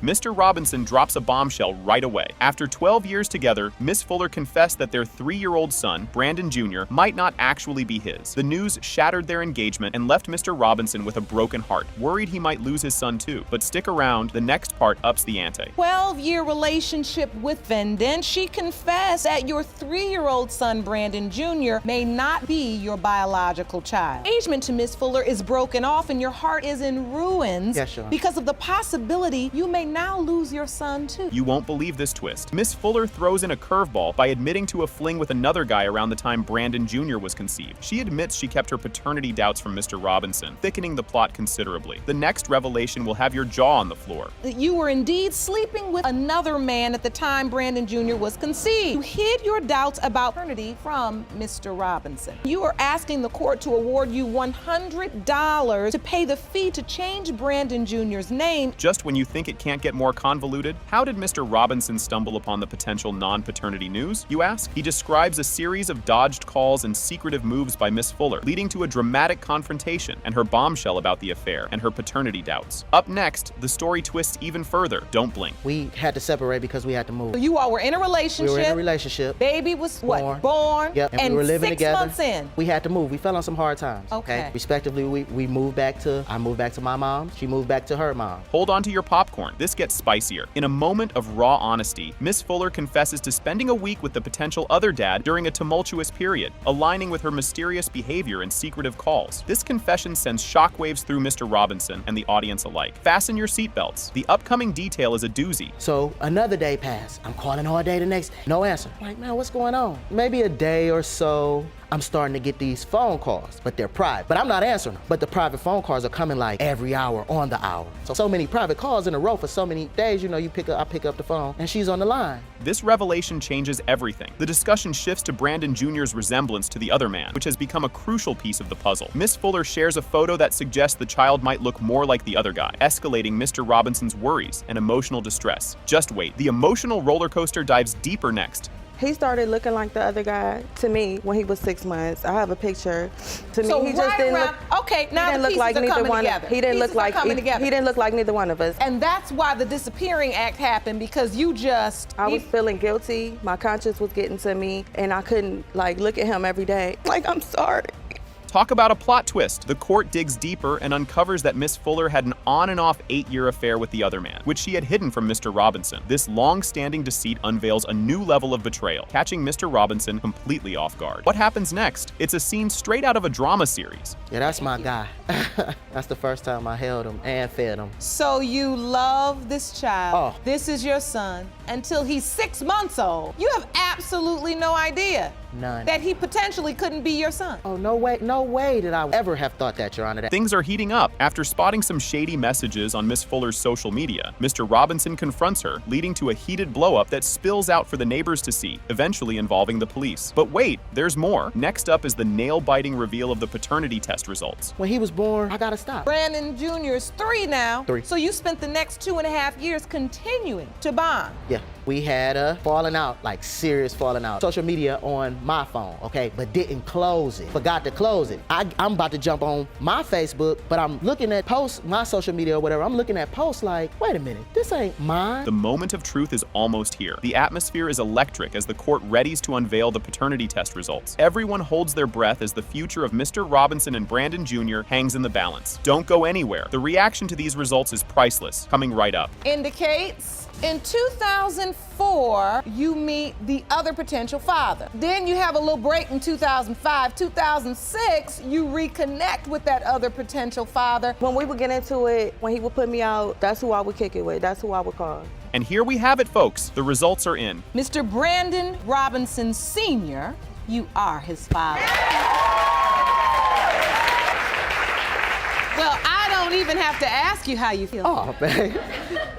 Mr. Robinson drops a bombshell right away. After 12 years together, Miss Fuller confessed that their 3-year-old son, Brandon Jr., might not actually be his. The news shattered their engagement and left Mr. Robinson with a broken heart, worried he might lose his son too. But stick around, the next part ups the ante. 12-year relationship with defendant, she confessed that your 3-year-old son, Brandon Jr., may not be your biological child. Engagement to Miss Fuller is broken off and your heart is in ruins because of the possibility you may now lose your son too. You won't believe this twist. Miss Fuller throws in a curveball by admitting to a fling with another guy around the time Brandon Jr. was conceived. She admits she kept her paternity doubts from Mr. Robinson, thickening the plot considerably. The next revelation will have your jaw on the floor. You were indeed sleeping with another man at the time Brandon Jr. was conceived. You hid your doubts about paternity from Mr. Robinson. You are asking the court to award you $100 to pay the fee to change Brandon Jr.'s name. Just when you think it can't get more convoluted, how did Mr. Robinson stumble upon the potential non-paternity news, you ask? He describes a series of dodged calls and secretive moves by Miss Fuller, leading to a dramatic confrontation and her bombshell about the affair and her paternity doubts. Up next, the story twists even further. Don't blink. We had to separate because we had to move. So you all were in a relationship. We were in a relationship. Baby was what? Born. Yep. And we were living 6 together. months in. We had to move. We fell on some hard times. Okay. Respectively, we moved back to, I moved back to my mom. She moved back to her mom. Hold on to your popcorn. This gets spicier. In a moment of raw honesty, Miss Fuller confesses to spending a week with the potential other dad during a tumultuous period, aligning with her mysterious behavior and secretive calls. This confession sends shockwaves through Mr. Robinson and the audience alike. Fasten your seatbelts. The upcoming detail is a doozy. So another day passed. I'm calling all day the next day. No answer. I'm like, man, what's going on? Maybe a day or so, I'm starting to get these phone calls, but they're private. But I'm not answering them. But the private phone calls are coming like every hour on the hour. So many private calls in a row for so many days, you know, I pick up the phone and she's on the line. This revelation changes everything. The discussion shifts to Brandon Jr.'s resemblance to the other man, which has become a crucial piece of the puzzle. Miss Fuller shares a photo that suggests the child might look more like the other guy, escalating Mr. Robinson's worries and emotional distress. Just wait. The emotional roller coaster dives deeper next. He started looking like the other guy to me when he was 6 months. I have a picture. To me, he just didn't look. Okay, now he didn't look like neither one. He didn't look like he didn't look like neither one of us. And that's why the disappearing act happened, because you just. I was feeling guilty. My conscience was getting to me, and I couldn't like look at him every day. Like, I'm sorry. Talk about a plot twist. The court digs deeper and uncovers that Miss Fuller had an on and off 8-year affair with the other man, which she had hidden from Mr. Robinson. This long-standing deceit unveils a new level of betrayal, catching Mr. Robinson completely off guard. What happens next? It's a scene straight out of a drama series. Yeah, that's my guy. That's the first time I held him and fed him. So you love this child. Oh. This is your son until he's 6 months old. You have absolutely no idea. None. That he potentially couldn't be your son. Oh, no way did I ever have thought that, Your Honor. Things are heating up. After spotting some shady messages on Miss Fuller's social media, Mr. Robinson confronts her, leading to a heated blow-up that spills out for the neighbors to see, eventually involving the police. But wait, there's more. Next up is the nail-biting reveal of the paternity test results. When he was born, I gotta stop. Brandon Jr. is 3 now. 3. So you spent the next 2.5 years continuing to bond. Yeah, we had a falling out, like serious falling out. Social media on my phone, okay, but didn't close it. Forgot to close it. I'm about to jump on my Facebook, but I'm looking at posts, my social media or whatever, I'm looking at posts like, wait a minute, this ain't mine. The moment of truth is almost here. The atmosphere is electric as the court readies to unveil the paternity test results. Everyone holds their breath as the future of Mr. Robinson and Brandon Jr. hangs in the balance. Don't go anywhere. The reaction to these results is priceless. Coming right up. Indicates in 2004, you meet the other potential father. Then you have a little break in 2005. 2006, you reconnect with that other potential father. When we would get into it, when he would put me out, that's who I would kick it with. That's who I would call. And here we have it, folks. The results are in. Mr. Brandon Robinson Sr., you are his father. Well, I don't even have to ask you how you feel. Oh, man,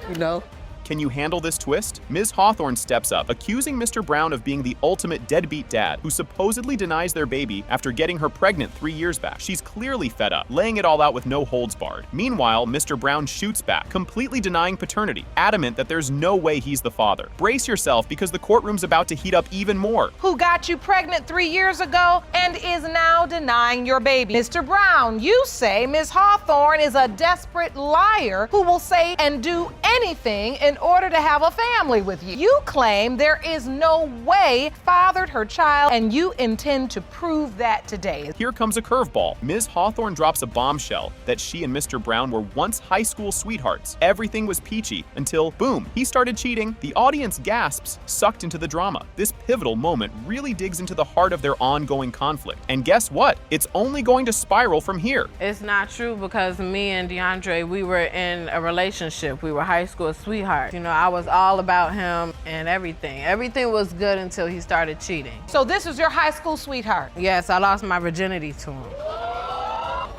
you know, Can you handle this twist? Ms. Hawthorne steps up, accusing Mr. Brown of being the ultimate deadbeat dad who supposedly denies their baby after getting her pregnant 3 years back. She's clearly fed up, laying it all out with no holds barred. Meanwhile, Mr. Brown shoots back, completely denying paternity, adamant that there's no way he's the father. Brace yourself because the courtroom's about to heat up even more. Who got you pregnant 3 years ago and is now denying your baby? Mr. Brown, you say Ms. Hawthorne is a desperate liar who will say and do anything in order to have a family with you. You claim there is no way fathered her child, and you intend to prove that today. Here comes a curveball. Ms. Hawthorne drops a bombshell that she and Mr. Brown were once high school sweethearts. Everything was peachy until, boom, he started cheating. The audience gasps, sucked into the drama. This pivotal moment really digs into the heart of their ongoing conflict. And guess what? It's only going to spiral from here. It's not true because me and DeAndre, we were in a relationship. We were high school sweethearts. You know, I was all about him and everything. Everything was good until he started cheating. So this was your high school sweetheart? Yes, I lost my virginity to him.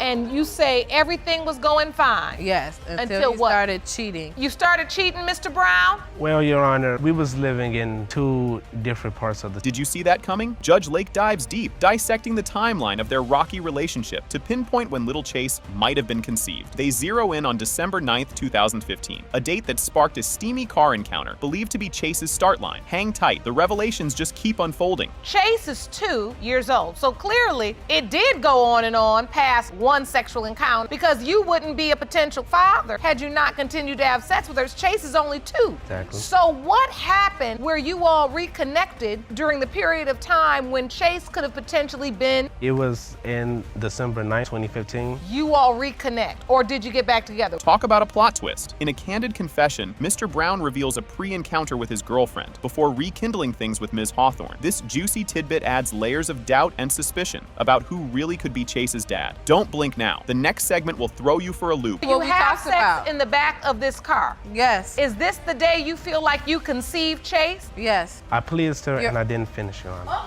And you say everything was going fine? Yes, Until he what? started cheating. You started cheating, Mr. Brown? Well, Your Honor, we was living in 2 different parts of the... Did you see that coming? Judge Lake dives deep, dissecting the timeline of their rocky relationship to pinpoint when little Chase might have been conceived. They zero in on December 9th, 2015, a date that sparked a steamy car encounter, believed to be Chase's start line. Hang tight, the revelations just keep unfolding. Chase is 2 years old, so clearly it did go on past one sexual encounter, because you wouldn't be a potential father had you not continued to have sex with her. Chase is only 2. Exactly. So what happened where you all reconnected during the period of time when Chase could have potentially been? It was in December 9th, 2015. You all reconnect, or did you get back together? Talk about a plot twist. In a candid confession, Mr. Brown reveals a pre-encounter with his girlfriend before rekindling things with Ms. Hawthorne. This juicy tidbit adds layers of doubt and suspicion about who really could be Chase's dad. Don't blink now. The next segment will throw you for a loop. You What we have talked sex about. in the back of this car. Yes, Is this the day you feel like you conceived Chase? yes. I pleased her You're- and I didn't finish, Your Honor.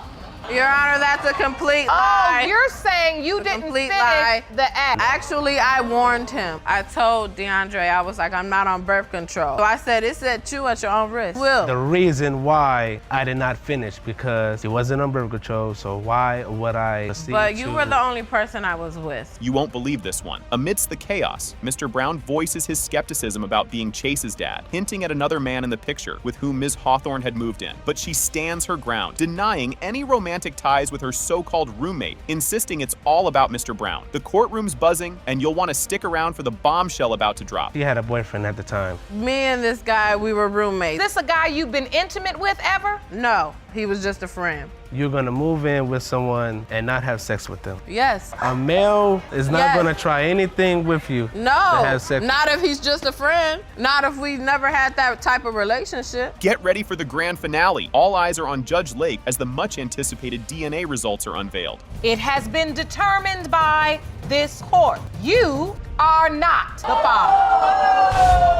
Your Honor, that's a complete Oh, lie. you're saying you didn't complete finish lie. the act. Actually, I warned him. I told DeAndre, I was like, I'm not on birth control. So I said, it's at you at your own risk. Will. The reason why I did not finish because it wasn't on birth control, so why would I proceed But you to... were the only person I was with. You won't believe this one. Amidst the chaos, Mr. Brown voices his skepticism about being Chase's dad, hinting at another man in the picture with whom Ms. Hawthorne had moved in. But she stands her ground, denying any romantic ties with her so-called roommate, insisting it's all about Mr. Brown. The courtroom's buzzing, and you'll want to stick around for the bombshell about to drop. She had a boyfriend at the time. Me and this guy, we were Is roommates. this a guy you've been intimate with ever? No, he was just a friend. You're gonna move in with someone and not have sex with them. Yes. A male is not Yes. gonna try anything with you to No, have sex. not if he's just a friend. Not if we never had that type of relationship. Get ready for the grand finale. All eyes are on Judge Lake as the much-anticipated DNA results are unveiled. It has been determined by this court. You are not the father.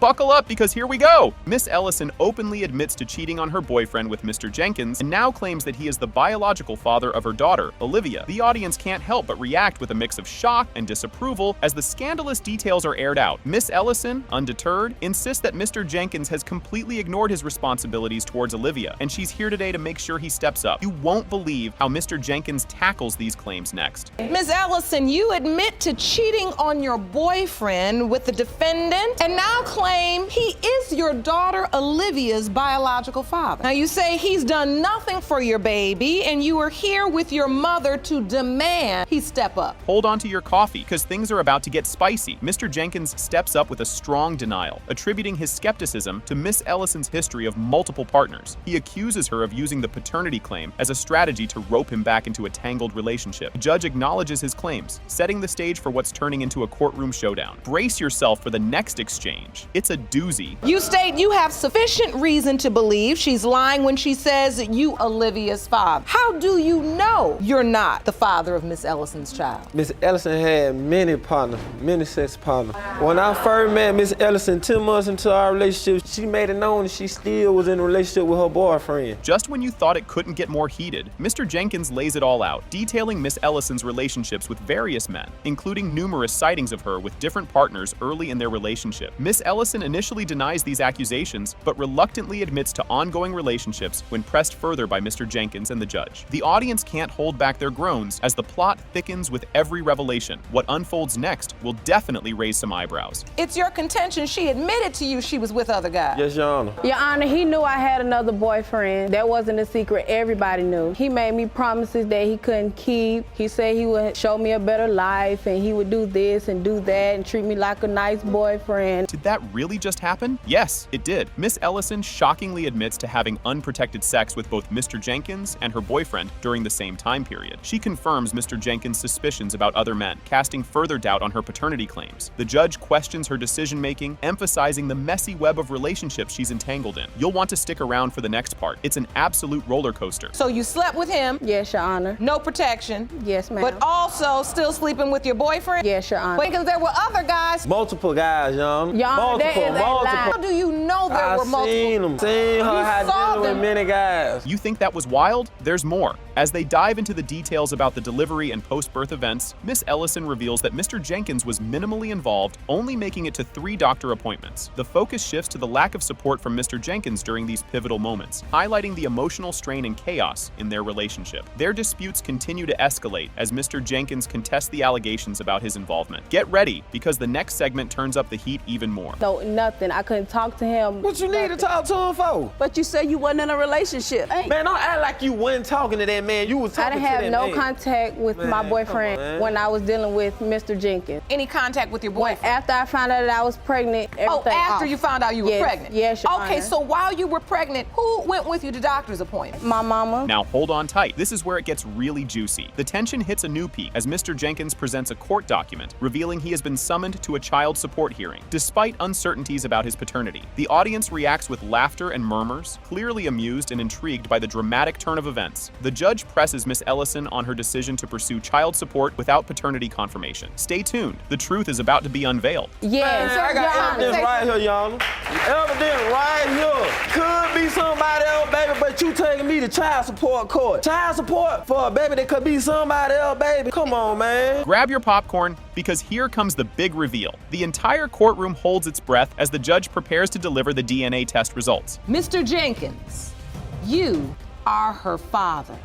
Buckle up because here we go! Miss Ellison openly admits to cheating on her boyfriend with Mr. Jenkins and now claims that he is the biological father of her daughter, Olivia. The audience can't help but react with a mix of shock and disapproval as the scandalous details are aired out. Miss Ellison, undeterred, insists that Mr. Jenkins has completely ignored his responsibilities towards Olivia, and she's here today to make sure he steps up. You won't believe how Mr. Jenkins tackles these claims next. Ms. Ellison, you admit to cheating on your boyfriend with the defendant and now claim he is your daughter Olivia's biological father. Now you say he's done nothing for your baby and you are here with your mother to demand he step up. Hold on to your coffee, because things are about to get spicy. Mr. Jenkins steps up with a strong denial, attributing his skepticism to Miss Ellison's history of multiple partners. He accuses her of using the paternity claim as a strategy to rope him back into a tangled relationship. The judge acknowledges his claims, setting the stage for what's turning into a courtroom showdown. Brace yourself for the next exchange. It's a doozy. You state you have sufficient reason to believe she's lying when she says that you Olivia's father. How do you know you're not the father of Miss Ellison's child? Miss Ellison had many partners, many sex partners. When I first met Miss Ellison 10 months into our relationship, she made it known that she still was in a relationship with her boyfriend. Just when you thought it couldn't get more heated, Mr. Jenkins lays it all out, detailing Miss Ellison's relationships with various men, including numerous sightings of her with different partners early in their relationship. Miss Ellison initially denies these accusations, but reluctantly admits to ongoing relationships when pressed further by Mr. Jenkins and the judge. The audience can't hold back their groans as the plot thickens with every revelation. What unfolds next will definitely raise some eyebrows. It's your contention she admitted to you she was with other guys. Yes, Your Honor. Your Honor, he knew I had another boyfriend. That wasn't a secret. Everybody knew. He made me promises that he couldn't keep. He said he would show me a better life and he would do this and do that and treat me like a nice boyfriend. Did that really just happen? Yes, it did. Miss Ellison shockingly admits to having unprotected sex with both Mr. Jenkins and her boyfriend during the same time period. She confirms Mr. Jenkins' suspicions about other men, casting further doubt on her paternity claims. The judge questions her decision-making, emphasizing the messy web of relationships she's entangled in. You'll want to stick around for the next part. It's an absolute roller coaster. So you slept with him? Yes, Your Honor. No protection? Yes, ma'am. But also still sleeping with your boyfriend? Yes, Your Honor. Because there were other guys. Multiple guys, Your Honor. Your Honor, that is a lie. How do you know there were multiple? Seen them. Seen her You had saw dinner with them. many guys. You think that was wild? There's more. As they dive into the details about the delivery and post-birth events, Miss Ellison reveals that Mr. Jenkins was minimally involved, only making it to 3 doctor appointments. The focus shifts to the lack of support from Mr. Jenkins during these pivotal moments, highlighting the emotional strain and chaos in their relationship. Their disputes continue to escalate as Mr. Jenkins contests the allegations about his involvement. Get ready, because the next segment turns up the heat even more. So nothing. I couldn't talk to him. What you need to talk to him for? But you said you wasn't in a relationship. Hey. Man, don't act like you wasn't talking to that man. You was I talking didn't to have that no man. contact with Man, my come boyfriend on, man. when I was dealing with Mr. Jenkins. Any contact with your boyfriend? After I found out that I was pregnant, everything Oh, after off. you found out you were Yes, pregnant? yes, Your Okay, Honor. so while you were pregnant, who went with you to doctor's appointment? My mama. Now hold on tight. This is where it gets really juicy. The tension hits a new peak as Mr. Jenkins presents a court document revealing he has been summoned to a child support hearing, despite uncertainties about his paternity. The audience reacts with laughter and murmurs, clearly amused and intrigued by the dramatic turn of events. The judge presses Miss Ellison on her decision to pursue child support without paternity confirmation. Stay tuned. The truth is about to be unveiled. Yes, Man, I Your got Honor. evidence right here, Your Honor. Evidence right here. Could be somebody else, baby, but you taking me to child support court. Child support for a baby that could be somebody else, baby. Come on, man. Grab your popcorn, because here comes the big reveal. The entire courtroom holds its breath as the judge prepares to deliver the DNA test results. Mr. Jenkins, you are her father.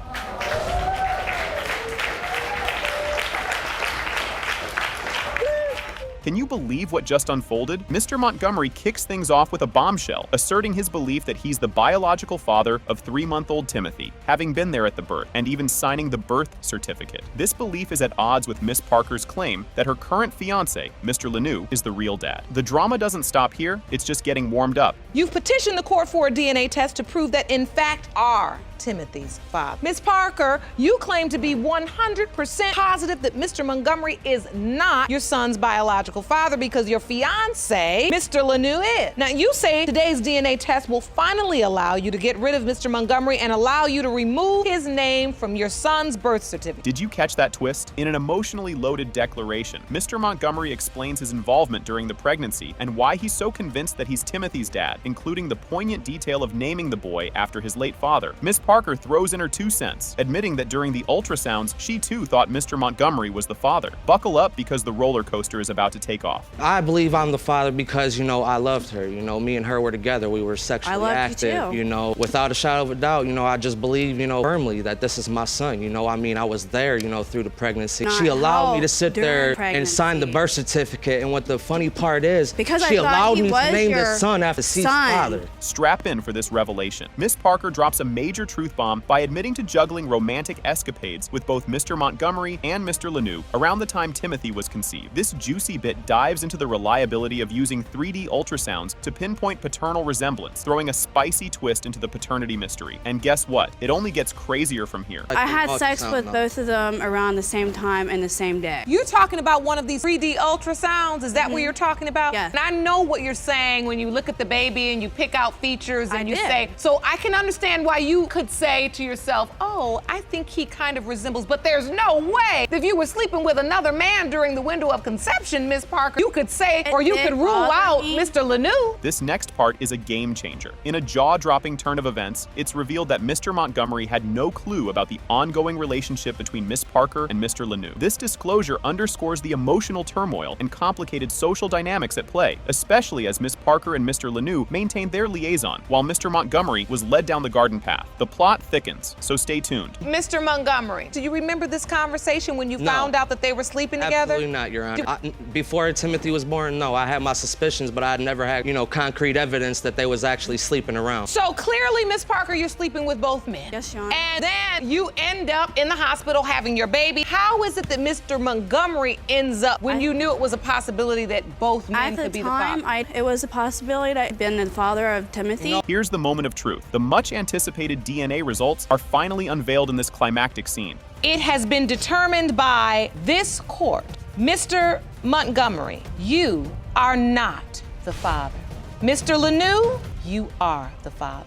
Can you believe what just unfolded? Mr. Montgomery kicks things off with a bombshell, asserting his belief that he's the biological father of 3-month-old Timothy, having been there at the birth, and even signing the birth certificate. This belief is at odds with Miss Parker's claim that her current fiancé, Mr. Lanou, is the real dad. The drama doesn't stop here, it's just getting warmed up. You've petitioned the court for a DNA test to prove that in fact are Timothy's father. Ms. Parker, you claim to be 100% positive that Mr. Montgomery is not your son's biological father because your fiance, Mr. Lanou, is. Now, you say today's DNA test will finally allow you to get rid of Mr. Montgomery and allow you to remove his name from your son's birth certificate. Did you catch that twist? In an emotionally loaded declaration, Mr. Montgomery explains his involvement during the pregnancy and why he's so convinced that he's Timothy's dad, including the poignant detail of naming the boy after his late father. Ms. Parker throws in her 2 cents, admitting that during the ultrasounds, she too thought Mr. Montgomery was the father. Buckle up, because the roller coaster is about to take off. I believe I'm the father because, I loved her. Me and her were together. We were sexually active, Without a shadow of a doubt, I just believe, firmly that this is my son. I was there, through the pregnancy. She allowed me to sit there and sign the birth certificate. And what the funny part is, Because she I thought allowed he me was to name your the son after C's father. Strap in for this revelation. Miss Parker drops a major truth truth bomb by admitting to juggling romantic escapades with both Mr. Montgomery and Mr. Lanou around the time Timothy was conceived. This juicy bit dives into the reliability of using 3D ultrasounds to pinpoint paternal resemblance, throwing a spicy twist into the paternity mystery. And guess what? It only gets crazier from here. I had sex with both of them around the same time and the same day. You're talking about one of these 3D ultrasounds? Is that what you're talking about? Yes. And I know what you're saying when you look at the baby and you pick out features and you say, so I can understand why you could say to yourself, oh, I think he kind of resembles, but there's no way if you were sleeping with another man during the window of conception, Miss Parker, you could say, or you could rule out Mr. Lanou. This next part is a game changer. In a jaw-dropping turn of events, it's revealed that Mr. Montgomery had no clue about the ongoing relationship between Miss Parker and Mr. Lanou. This disclosure underscores the emotional turmoil and complicated social dynamics at play, especially as Miss Parker and Mr. Lanou maintained their liaison, while Mr. Montgomery was led down the garden path. The plot thickens, so stay tuned. Mr. Montgomery, do you remember this conversation when you found out that they were sleeping together? Absolutely not, Your Honor. Before Timothy was born, no, I had my suspicions, but I never had, concrete evidence that they was actually sleeping around. So clearly, Miss Parker, you're sleeping with both men. Yes, Your Honor. And then you end up in the hospital having your baby. How is it that Mr. Montgomery ends up when you knew it was a possibility that both men could be the father? It was a possibility that I'd been the father of Timothy. Here's the moment of truth. The much anticipated DNA results are finally unveiled in this climactic scene. It has been determined by this court, Mr. Montgomery, you are not the father. Mr. Lanou, you are the father.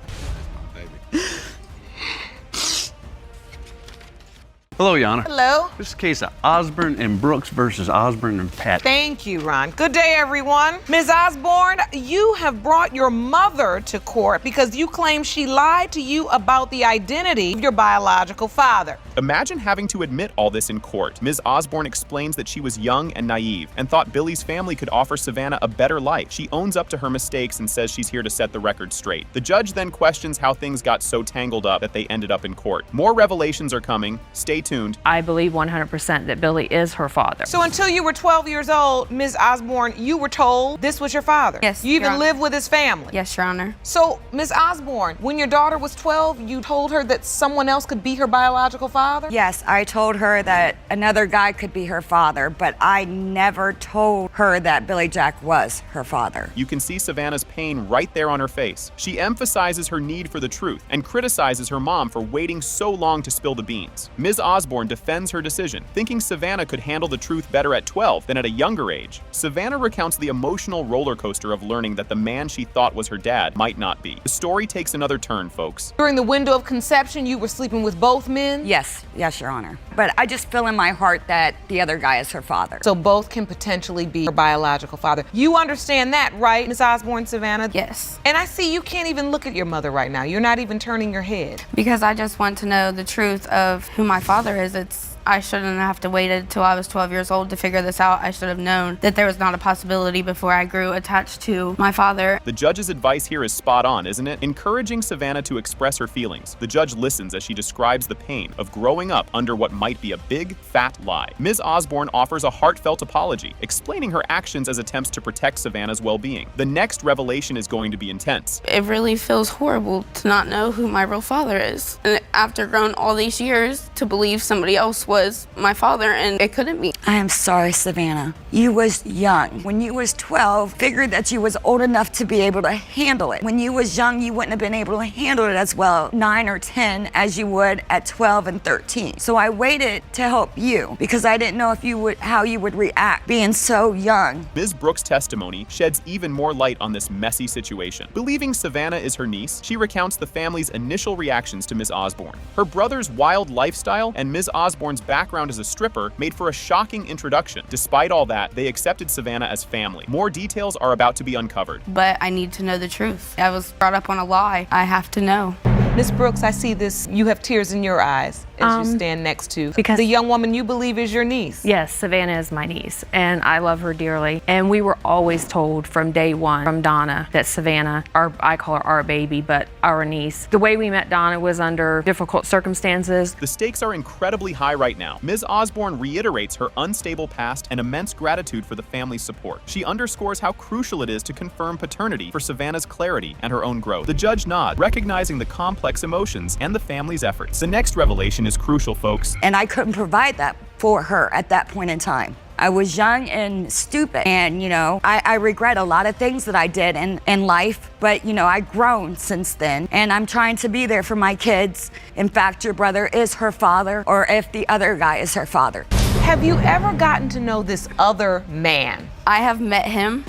Hello, Yana. Hello. This is a case of Osborne and Brooks versus Osborne and Pat. Thank you, Ron. Good day, everyone. Ms. Osborne, you have brought your mother to court because you claim she lied to you about the identity of your biological father. Imagine having to admit all this in court. Ms. Osborne explains that she was young and naive and thought Billy's family could offer Savannah a better life. She owns up to her mistakes and says she's here to set the record straight. The judge then questions how things got so tangled up that they ended up in court. More revelations are coming. Stay tuned. I believe 100% that Billy is her father. So until you were 12 years old, Ms. Osborne, you were told this was your father? Yes, You even Your Honor. lived with his family? Yes, Your Honor. So, Ms. Osborne, when your daughter was 12, you told her that someone else could be her biological father? Yes, I told her that another guy could be her father, but I never told her that Billy Jack was her father. You can see Savannah's pain right there on her face. She emphasizes her need for the truth and criticizes her mom for waiting so long to spill the beans. Ms. Osborne defends her decision, thinking Savannah could handle the truth better at 12 than at a younger age. Savannah recounts the emotional roller coaster of learning that the man she thought was her dad might not be. The story takes another turn, folks. During the window of conception, you were sleeping with both men? Yes, Your Honor. But I just feel in my heart that the other guy is her father. So both can potentially be her biological father. You understand that, right, Ms. Osborne, Savannah? Yes. And I see you can't even look at your mother right now. You're not even turning your head. Because I just want to know the truth of who my father is. I shouldn't have to wait until I was 12 years old to figure this out. I should have known that there was not a possibility before I grew attached to my father. The judge's advice here is spot on, isn't it? Encouraging Savannah to express her feelings. The judge listens as she describes the pain of growing up under what might be a big, fat lie. Ms. Osborne offers a heartfelt apology, explaining her actions as attempts to protect Savannah's well-being. The next revelation is going to be intense. It really feels horrible to not know who my real father is. And after growing all these years, to believe somebody else was my father, and it couldn't be. I am sorry, Savannah. You was young. When you was 12, figured that you was old enough to be able to handle it. When you was young, you wouldn't have been able to handle it as well 9 or 10 as you would at 12 and 13. So I waited to help you because I didn't know how you would react being so young. Ms. Brooks' testimony sheds even more light on this messy situation. Believing Savannah is her niece, she recounts the family's initial reactions to Ms. Osborne. Her brother's wild lifestyle and Ms. Osborne's background as a stripper made for a shocking introduction. Despite all that, they accepted Savannah as family. More details are about to be uncovered. But I need to know the truth. I was brought up on a lie. I have to know. Ms. Brooks, I see this. You have tears in your eyes as you stand next to the young woman you believe is your niece. Yes, Savannah is my niece, and I love her dearly. And we were always told from day one from Donna that Savannah, I call her our baby, but our niece. The way we met Donna was under difficult circumstances. The stakes are incredibly high right now. Ms. Osborne reiterates her unstable past and immense gratitude for the family's support. She underscores how crucial it is to confirm paternity for Savannah's clarity and her own growth. The judge nods, recognizing the complex complex emotions and the family's efforts. The next revelation is crucial, folks. And I couldn't provide that for her at that point in time. I was young and stupid, and I regret a lot of things that I did in life, but I've grown since then, and I'm trying to be there for my kids. In fact, your brother is her father, or if the other guy is her father. Have you ever gotten to know this other man? I have met him.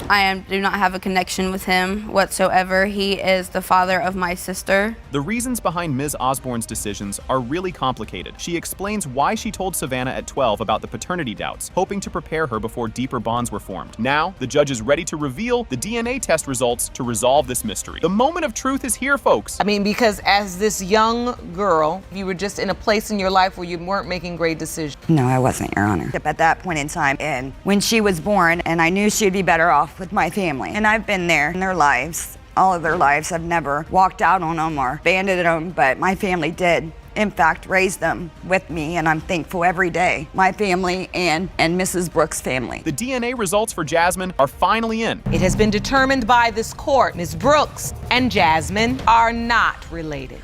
Do not have a connection with him whatsoever. He is the father of my sister. The reasons behind Ms. Osborne's decisions are really complicated. She explains why she told Savannah at 12 about the paternity doubts, hoping to prepare her before deeper bonds were formed. Now, the judge is ready to reveal the DNA test results to resolve this mystery. The moment of truth is here, folks. I mean, because as this young girl, you were just in a place in your life where you weren't making great decisions. No, I wasn't, Your Honor. At that point in time, and when she was born, and I knew she'd be better off with my family. And I've been there in their lives, all of their lives. I've never walked out on them or abandoned them, but my family did, in fact, raise them with me, and I'm thankful every day. My family and Mrs. Brooks' family. The DNA results for Jasmine are finally in. It has been determined by this court. Ms. Brooks and Jasmine are not related.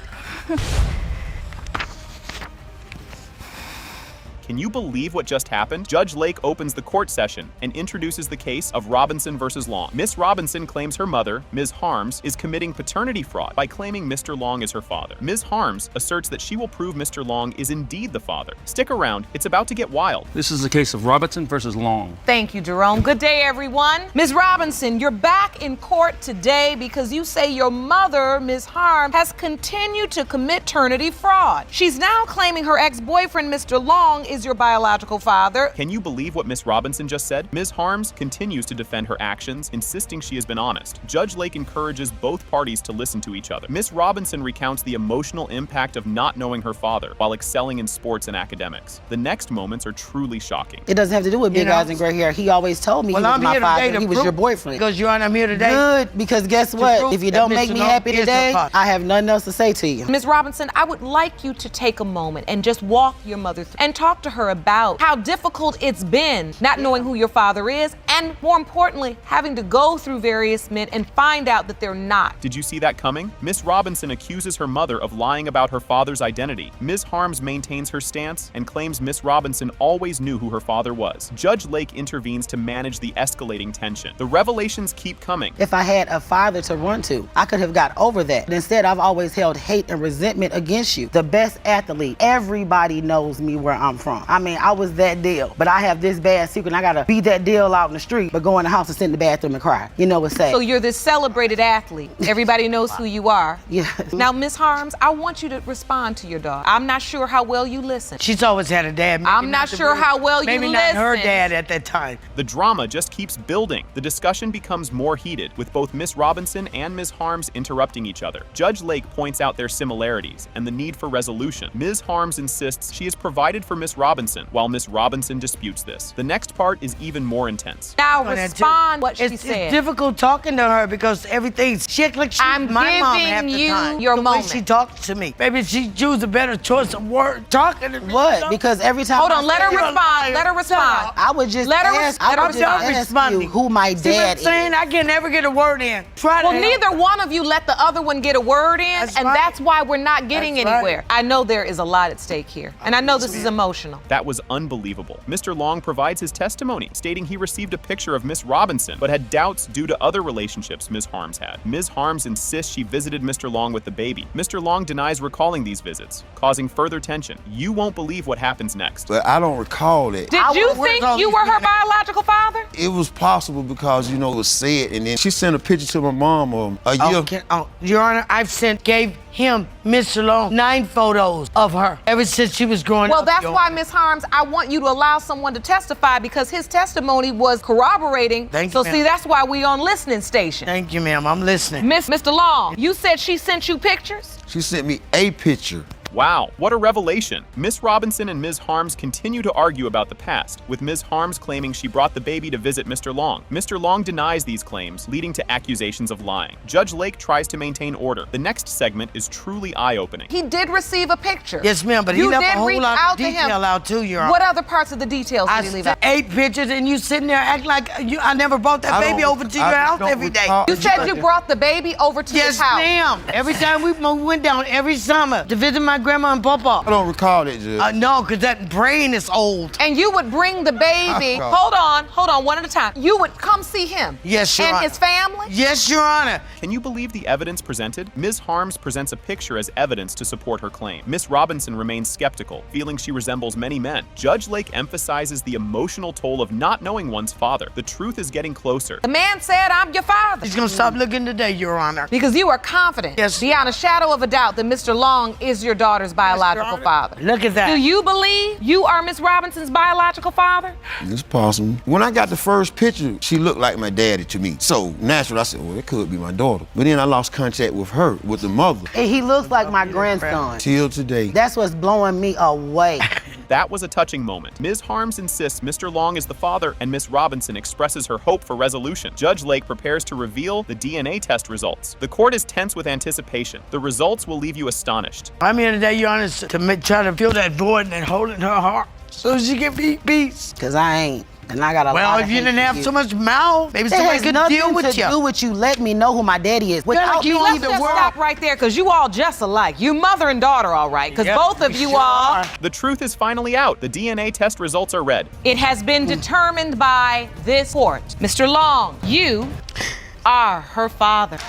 Can you believe what just happened? Judge Lake opens the court session and introduces the case of Robinson versus Long. Miss Robinson claims her mother, Ms. Harms, is committing paternity fraud by claiming Mr. Long is her father. Ms. Harms asserts that she will prove Mr. Long is indeed the father. Stick around, it's about to get wild. This is the case of Robinson versus Long. Thank you, Jerome. Good day, everyone. Ms. Robinson, you're back in court today because you say your mother, Ms. Harms, has continued to commit paternity fraud. She's now claiming her ex-boyfriend, Mr. Long, is your biological father. Can you believe what Miss Robinson just said? Ms. Harms continues to defend her actions, insisting she has been honest. Judge Lake encourages both parties to listen to each other. Miss Robinson recounts the emotional impact of not knowing her father while excelling in sports and academics. The next moments are truly shocking. It doesn't have to do with big eyes and gray hair. He always told me he was my father. He was your boyfriend. Because Your Honor, I'm here today. Good, because guess what? If you don't make me happy today, I have nothing else to say to you. Ms. Robinson, I would like you to take a moment and just walk your mother through and talk to her about how difficult it's been not knowing who your father is, and more importantly, having to go through various men and find out that they're not. Did you see that coming? Miss Robinson accuses her mother of lying about her father's identity. Ms. Harms maintains her stance and claims Miss Robinson always knew who her father was. Judge Lake intervenes to manage the escalating tension. The revelations keep coming. If I had a father to run to, I could have got over that. But instead, I've always held hate and resentment against you. The best athlete. Everybody knows me where I'm from. I mean, I was that deal, but I have this bad secret and I gotta beat that deal out in the street, but go in the house and sit in the bathroom and cry. You know what's sad. So you're this celebrated athlete. Everybody knows who you are. Yeah. Now, Ms. Harms, I want you to respond to your daughter. I'm not sure how well you listen. She's always had a dad. I'm not sure how well you listen. Maybe not her dad at that time. The drama just keeps building. The discussion becomes more heated, with both Miss Robinson and Ms. Harms interrupting each other. Judge Lake points out their similarities and the need for resolution. Ms. Harms insists she has provided for Miss Robinson, while Miss Robinson disputes this. The next part is even more intense. Now respond what she said. It's difficult talking to her because everything's shit like she's my mom half the time. Your the moment. way she talks to me. Maybe she choose a better choice of word talking to me. What? Because every time Hold on, let her respond. Let her respond. I would just ask you who my See what dad I'm saying? is. I can never get a word in. Try to Well, help. neither one of you let the other one get a word in, that's why we're not getting anywhere. I know there is a lot at stake here, and I know this is emotional. That was unbelievable. Mr. Long provides his testimony, stating he received a picture of Miss Robinson, but had doubts due to other relationships Ms. Harms had. Ms. Harms insists she visited Mr. Long with the baby. Mr. Long denies recalling these visits, causing further tension. You won't believe what happens next. But I don't recall it. Did you think you were her biological father? It was possible because, it was said, and then she sent a picture to my mom a year. Your Honor, gave him, Mr. Long, 9 photos of her ever since she was growing up. Well, that's why, Ms. Harms, I want you to allow someone to testify because his testimony was corroborating. Thank you, So see, that's why we on listening station. Thank you, ma'am. I'm listening. Mr. Long, you said she sent you pictures? She sent me a picture. Wow, what a revelation. Miss Robinson and Ms. Harms continue to argue about the past, with Ms. Harms claiming she brought the baby to visit Mr. Long. Mr. Long denies these claims, leading to accusations of lying. Judge Lake tries to maintain order. The next segment is truly eye-opening. He did receive a picture. Yes, ma'am, but he left a whole lot of detail out too, Your Honor. What other parts of the details did he leave out? 8 pictures and you sitting there acting like I never brought that baby over to your house every day. You said you brought the baby over to his house. Yes, ma'am. Every time we went down every summer to visit my grandma and papa. I don't recall that, Judge. No, because that brain is old. And you would bring the baby, hold on, one at a time. You would come see him. Yes, Your Honor. And his family? Yes, Your Honor. Can you believe the evidence presented? Ms. Harms presents a picture as evidence to support her claim. Miss Robinson remains skeptical, feeling she resembles many men. Judge Lake emphasizes the emotional toll of not knowing one's father. The truth is getting closer. The man said, I'm your father. He's gonna stop looking today, Your Honor. Because you are confident, beyond a shadow of a doubt, that Mr. Long is your daughter's biological father. Look at that. Do you believe you are Miss Robinson's biological father? It's possible. When I got the first picture, she looked like my daddy to me. So naturally, I said, well, it could be my daughter. But then I lost contact with her, with the mother. He looks like my grandson. Till today. That's what's blowing me away. That was a touching moment. Ms. Harms insists Mr. Long is the father, and Miss Robinson expresses her hope for resolution. Judge Lake prepares to reveal the DNA test results. The court is tense with anticipation. The results will leave you astonished. I'm here today, Your Honor, to try to fill that void and hold it in her heart so she can be peace. Because I ain't. And I got a lot of Well, if you didn't have so much mouth, maybe somebody could deal with you. It has nothing to do with you let me know who my daddy is. Without you let's just stop right there, because you all just alike. You mother and daughter, all right, because both of you all. The truth is finally out. The DNA test results are read. It has been determined by this court. Mr. Long, you are her father.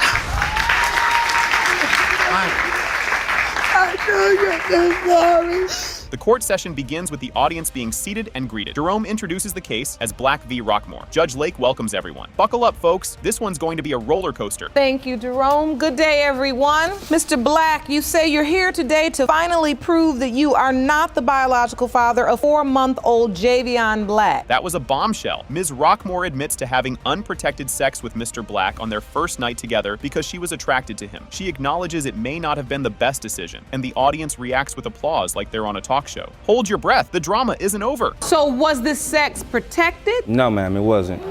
I know you're sorry. The court session begins with the audience being seated and greeted. Jerome introduces the case as Black v. Rockmore. Judge Lake welcomes everyone. Buckle up, folks. This one's going to be a roller coaster. Thank you, Jerome. Good day, everyone. Mr. Black, you say you're here today to finally prove that you are not the biological father of 4-month-old Javion Black. That was a bombshell. Ms. Rockmore admits to having unprotected sex with Mr. Black on their first night together because she was attracted to him. She acknowledges it may not have been the best decision, and the audience reacts with applause like they're on a talk show. Hold your breath. The drama isn't over. So was this sex protected? No, ma'am, it wasn't.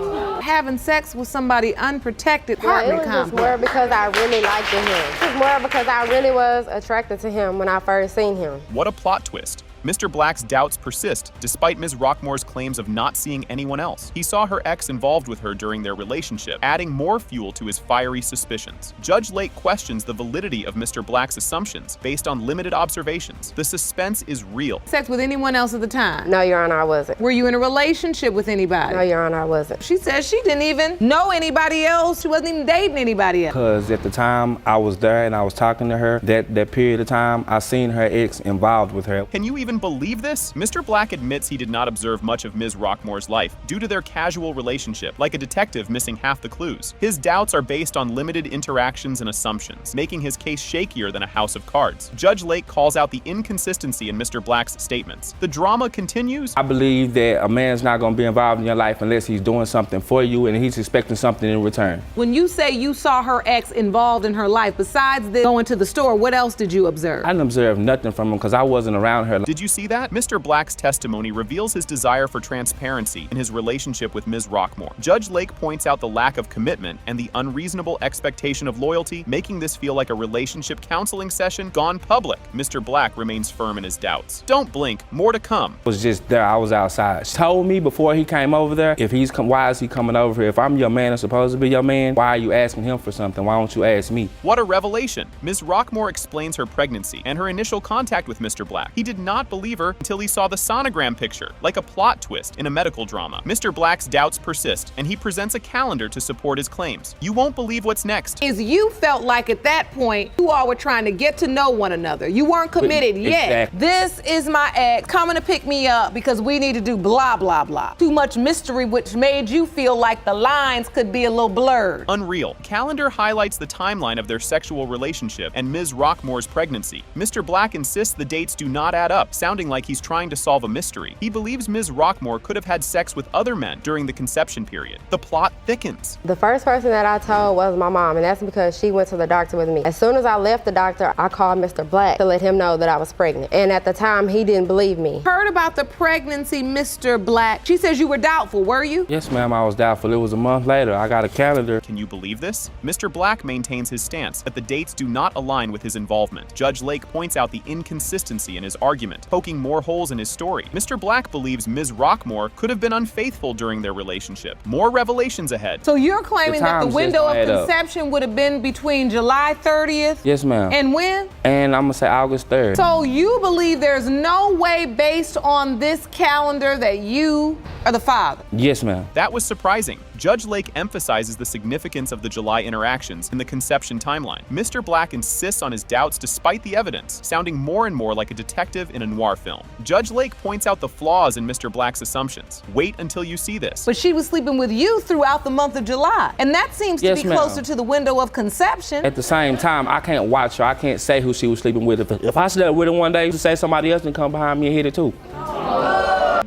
Having sex with somebody unprotected, it was just more because I really liked him. It was more because I really was attracted to him when I first seen him. What a plot twist. Mr. Black's doubts persist, despite Ms. Rockmore's claims of not seeing anyone else. He saw her ex involved with her during their relationship, adding more fuel to his fiery suspicions. Judge Lake questions the validity of Mr. Black's assumptions based on limited observations. The suspense is real. Sex with anyone else at the time? No, Your Honor, I wasn't. Were you in a relationship with anybody? No, Your Honor, I wasn't. She says she didn't even know anybody else. She wasn't even dating anybody else. Because at the time I was there and I was talking to her, that period of time, I seen her ex involved with her. Can you even believe this? Mr. Black admits he did not observe much of Ms. Rockmore's life due to their casual relationship, like a detective missing half the clues. His doubts are based on limited interactions and assumptions, making his case shakier than a house of cards. Judge Lake calls out the inconsistency in Mr. Black's statements. The drama continues. I believe that a man's not going to be involved in your life unless he's doing something for you and he's expecting something in return. When you say you saw her ex involved in her life, besides this going to the store, what else did you observe? I didn't observe nothing from him because I wasn't around her. Did you see that? Mr. Black's testimony reveals his desire for transparency in his relationship with Ms. Rockmore. Judge Lake points out the lack of commitment and the unreasonable expectation of loyalty, making this feel like a relationship counseling session gone public. Mr. Black remains firm in his doubts. Don't blink, more to come. I was just there, I was outside. She told me before he came over there, why is he coming over here? If I'm your man and supposed to be your man, why are you asking him for something? Why don't you ask me? What a revelation. Ms. Rockmore explains her pregnancy and her initial contact with Mr. Black. He did not believe her until he saw the sonogram picture, like a plot twist in a medical drama. Mr. Black's doubts persist, and he presents a calendar to support his claims. You won't believe what's next. You felt like at that point, you all were trying to get to know one another. You weren't committed yet. Exactly. This is my ex coming to pick me up because we need to do blah, blah, blah. Too much mystery, which made you feel like the lines could be a little blurred. Unreal. Calendar highlights the timeline of their sexual relationship and Ms. Rockmore's pregnancy. Mr. Black insists the dates do not add up, sounding like he's trying to solve a mystery. He believes Ms. Rockmore could have had sex with other men during the conception period. The plot thickens. The first person that I told was my mom, and that's because she went to the doctor with me. As soon as I left the doctor, I called Mr. Black to let him know that I was pregnant. And at the time, he didn't believe me. Heard about the pregnancy, Mr. Black. She says you were doubtful, were you? Yes, ma'am, I was doubtful. It was a month later. I got a calendar. Can you believe this? Mr. Black maintains his stance that the dates do not align with his involvement. Judge Lake points out the inconsistency in his argument, poking more holes in his story. Mr. Black believes Ms. Rockmore could have been unfaithful during their relationship. More revelations ahead. So you're claiming that the window of conception would have been between July 30th? Yes, ma'am. And when? And I'm gonna say August 3rd. So you believe there's no way based on this calendar that you are the father? Yes, ma'am. That was surprising. Judge Lake emphasizes the significance of the July interactions in the conception timeline. Mr. Black insists on his doubts despite the evidence, sounding more and more like a detective in a noir film. Judge Lake points out the flaws in Mr. Black's assumptions. Wait until you see this. But she was sleeping with you throughout the month of July, and that seems to be closer to the window of conception. At the same time, I can't watch her. I can't say who she was sleeping with. If I slept with her one day, to say somebody else can come behind me and hit it too.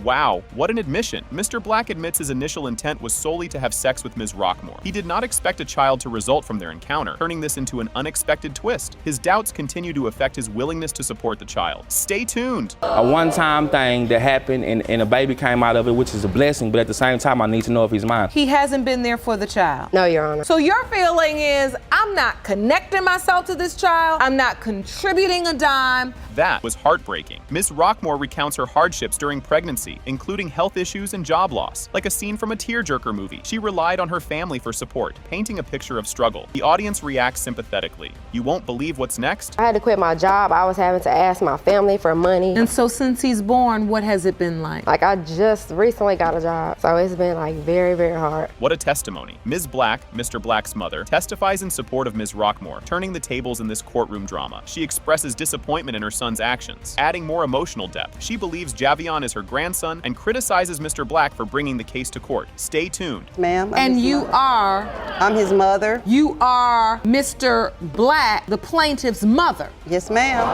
Wow, what an admission. Mr. Black admits his initial intent was solely to have sex with Ms. Rockmore. He did not expect a child to result from their encounter, turning this into an unexpected twist. His doubts continue to affect his willingness to support the child. Stay tuned. A one-time thing that happened and a baby came out of it, which is a blessing, but at the same time, I need to know if he's mine. He hasn't been there for the child? No, Your Honor. So your feeling is, I'm not connecting myself to this child, I'm not contributing a dime. That was heartbreaking. Ms. Rockmore recounts her hardships during pregnancy, including health issues and job loss. Like a scene from a tearjerker movie, she relied on her family for support, painting a picture of struggle. The audience reacts sympathetically. You won't believe what's next? I had to quit my job. I was having to ask my family for money. And so since he's born, what has it been like? Like, I just recently got a job, so it's been like very, very hard. What a testimony. Ms. Black, Mr. Black's mother, testifies in support of Ms. Rockmore, turning the tables in this courtroom drama. She expresses disappointment in her son's actions, adding more emotional depth. She believes Javion is her grandson and criticizes Mr. Black for bringing the case to court. Stay tuned. Ma'am, and you are? I'm his mother. You are Mr. Black, the plaintiff's mother? Yes, ma'am.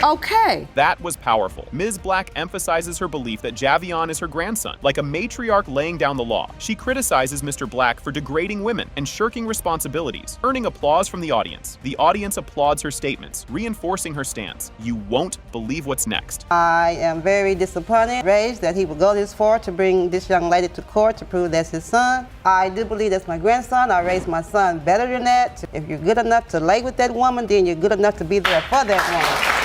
Okay. That was powerful. Ms. Black emphasizes her belief that Javion is her grandson. Like a matriarch laying down the law, she criticizes Mr. Black for degrading women and shirking responsibilities, earning applause from the audience. The audience applauds her statements, reinforcing her stance. You won't believe what's next. I am very disappointed, enraged that he would go this far to bring this young lady to court to prove that's his son. I do believe that's my grandson. I raised my son better than that. If you're good enough to lay with that woman, then you're good enough to be there for that woman.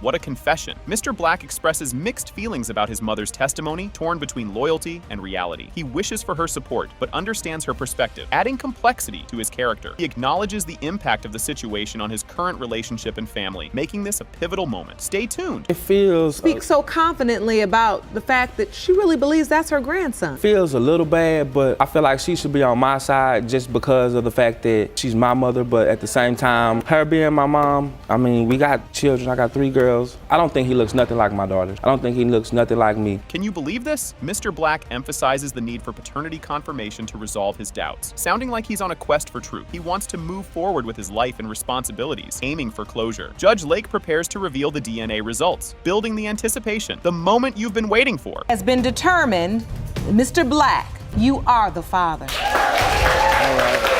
What a confession. Mr. Black expresses mixed feelings about his mother's testimony, torn between loyalty and reality. He wishes for her support, but understands her perspective, adding complexity to his character. He acknowledges the impact of the situation on his current relationship and family, making this a pivotal moment. Stay tuned. It feels... Speak so confidently about the fact that she really believes that's her grandson. Feels a little bad, but I feel like she should be on my side just because of the fact that she's my mother, but at the same time, her being my mom, I mean, we got children. I got 3 girls. I don't think he looks nothing like my daughter. I don't think he looks nothing like me. Can you believe this? Mr. Black emphasizes the need for paternity confirmation to resolve his doubts. Sounding like he's on a quest for truth, he wants to move forward with his life and responsibilities, aiming for closure. Judge Lake prepares to reveal the DNA results, building the anticipation, the moment you've been waiting for. Has been determined, Mr. Black, you are the father. All right.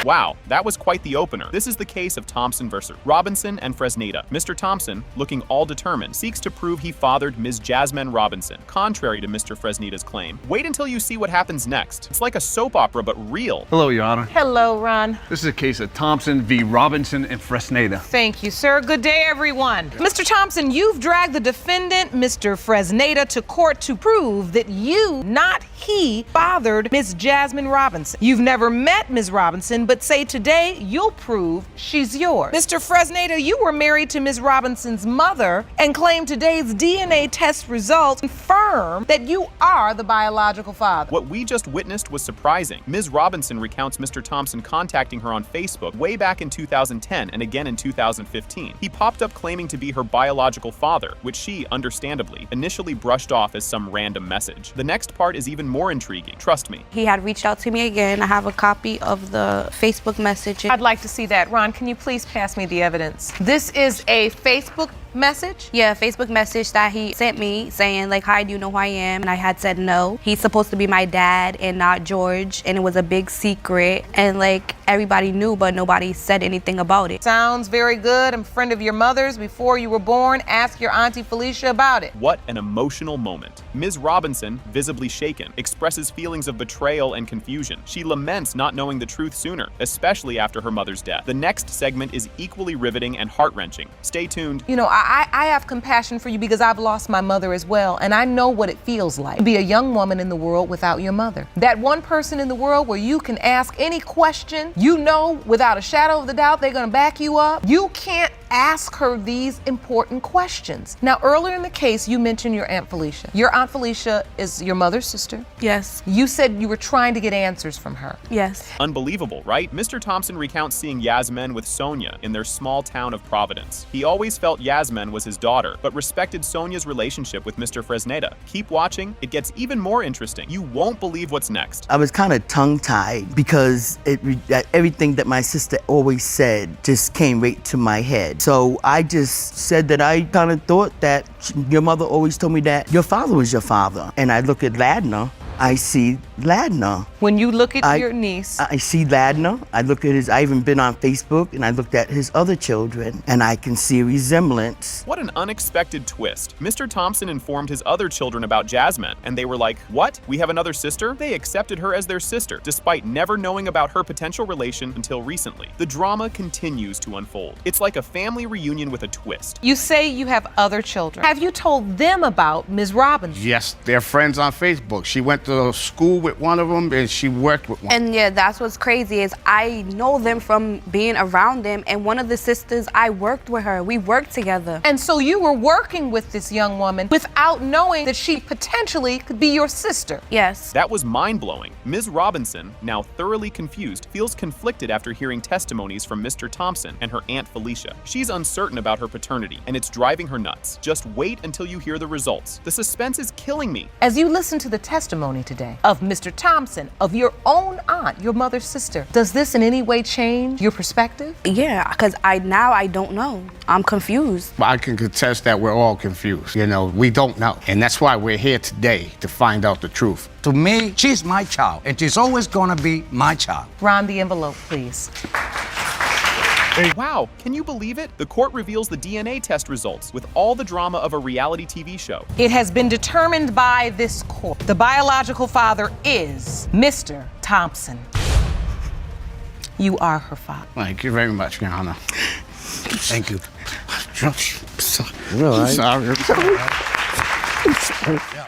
Wow, that was quite the opener. This is the case of Thompson versus Robinson and Fresneda. Mr. Thompson, looking all determined, seeks to prove he fathered Ms. Jasmine Robinson, contrary to Mr. Fresneda's claim. Wait until you see what happens next. It's like a soap opera, but real. Hello, Your Honor. Hello, Ron. This is a case of Thompson v. Robinson and Fresneda. Thank you, sir. Good day, everyone. Mr. Thompson, you've dragged the defendant, Mr. Fresneda, to court to prove that you, not he, fathered Ms. Jasmine Robinson. You've never met Ms. Robinson, but say today you'll prove she's yours. Mr. Fresneda, you were married to Ms. Robinson's mother and claim today's DNA test results confirm that you are the biological father. What we just witnessed was surprising. Ms. Robinson recounts Mr. Thompson contacting her on Facebook way back in 2010 and again in 2015. He popped up claiming to be her biological father, which she, understandably, initially brushed off as some random message. The next part is even more more intriguing. Trust me. He had reached out to me again. I have a copy of the Facebook message. I'd like to see that. Ron, can you please pass me the evidence? This is a Facebook message? Yeah, Facebook message that he sent me saying like, hi, do you know who I am? And I had said no. He's supposed to be my dad and not George, and it was a big secret, and like everybody knew but nobody said anything about it. Sounds very good. I'm a friend of your mother's. Before you were born, ask your Auntie Felicia about it. What an emotional moment. Ms. Robinson, visibly shaken, expresses feelings of betrayal and confusion. She laments not knowing the truth sooner, especially after her mother's death. The next segment is equally riveting and heart-wrenching. Stay tuned. You know, I have compassion for you because I've lost my mother as well, and I know what it feels like to be a young woman in the world without your mother. That one person in the world where you can ask any question, you know without a shadow of the doubt they're gonna back you up. You can't ask her these important questions. Now, earlier in the case, you mentioned your Aunt Felicia. Your Aunt Felicia is your mother's sister? Yes. You said you were trying to get answers from her. Yes. Unbelievable, right? Mr. Thompson recounts seeing Yasmin with Sonia in their small town of Providence. He always felt Yasmin was his daughter, but respected Sonia's relationship with Mr. Fresneda. Keep watching, it gets even more interesting. You won't believe what's next. I was kind of tongue-tied because everything that my sister always said just came right to my head. So I just said that I kind of thought that your mother always told me that your father was your father. And I look at Ladner, I see Ladner. When you look at your niece. I see Ladner. I look at I even been on Facebook and I looked at his other children and I can see a resemblance. What an unexpected twist. Mr. Thompson informed his other children about Jasmine, and they were like, what? We have another sister? They accepted her as their sister, despite never knowing about her potential relation until recently. The drama continues to unfold. It's like a family reunion with a twist. You say you have other children. Have you told them about Ms. Robinson? Yes, they're friends on Facebook. She went to school with one of them and she worked with one. And yeah, that's what's crazy is I know them from being around them, and one of the sisters, I worked with her. We worked together. And so you were working with this young woman without knowing that she potentially could be your sister. Yes. That was mind-blowing. Ms. Robinson, now thoroughly confused, feels conflicted after hearing testimonies from Mr. Thompson and her Aunt Felicia. She's uncertain about her paternity, and it's driving her nuts. Just wait until you hear the results. The suspense is killing me. As you listen to the testimony today of Mr. Thompson, of your own aunt, your mother's sister, does this in any way change your perspective? Yeah, because now I don't know. I'm confused. I can contest that we're all confused. You know, we don't know. And that's why we're here today, to find out the truth. To me, she's my child, and she's always gonna be my child. Ron, the envelope, please. Wow, can you believe it? The court reveals the DNA test results with all the drama of a reality TV show. It has been determined by this court. The biological father is Mr. Thompson. You are her father. Thank you very much, Your Honor. Thank you.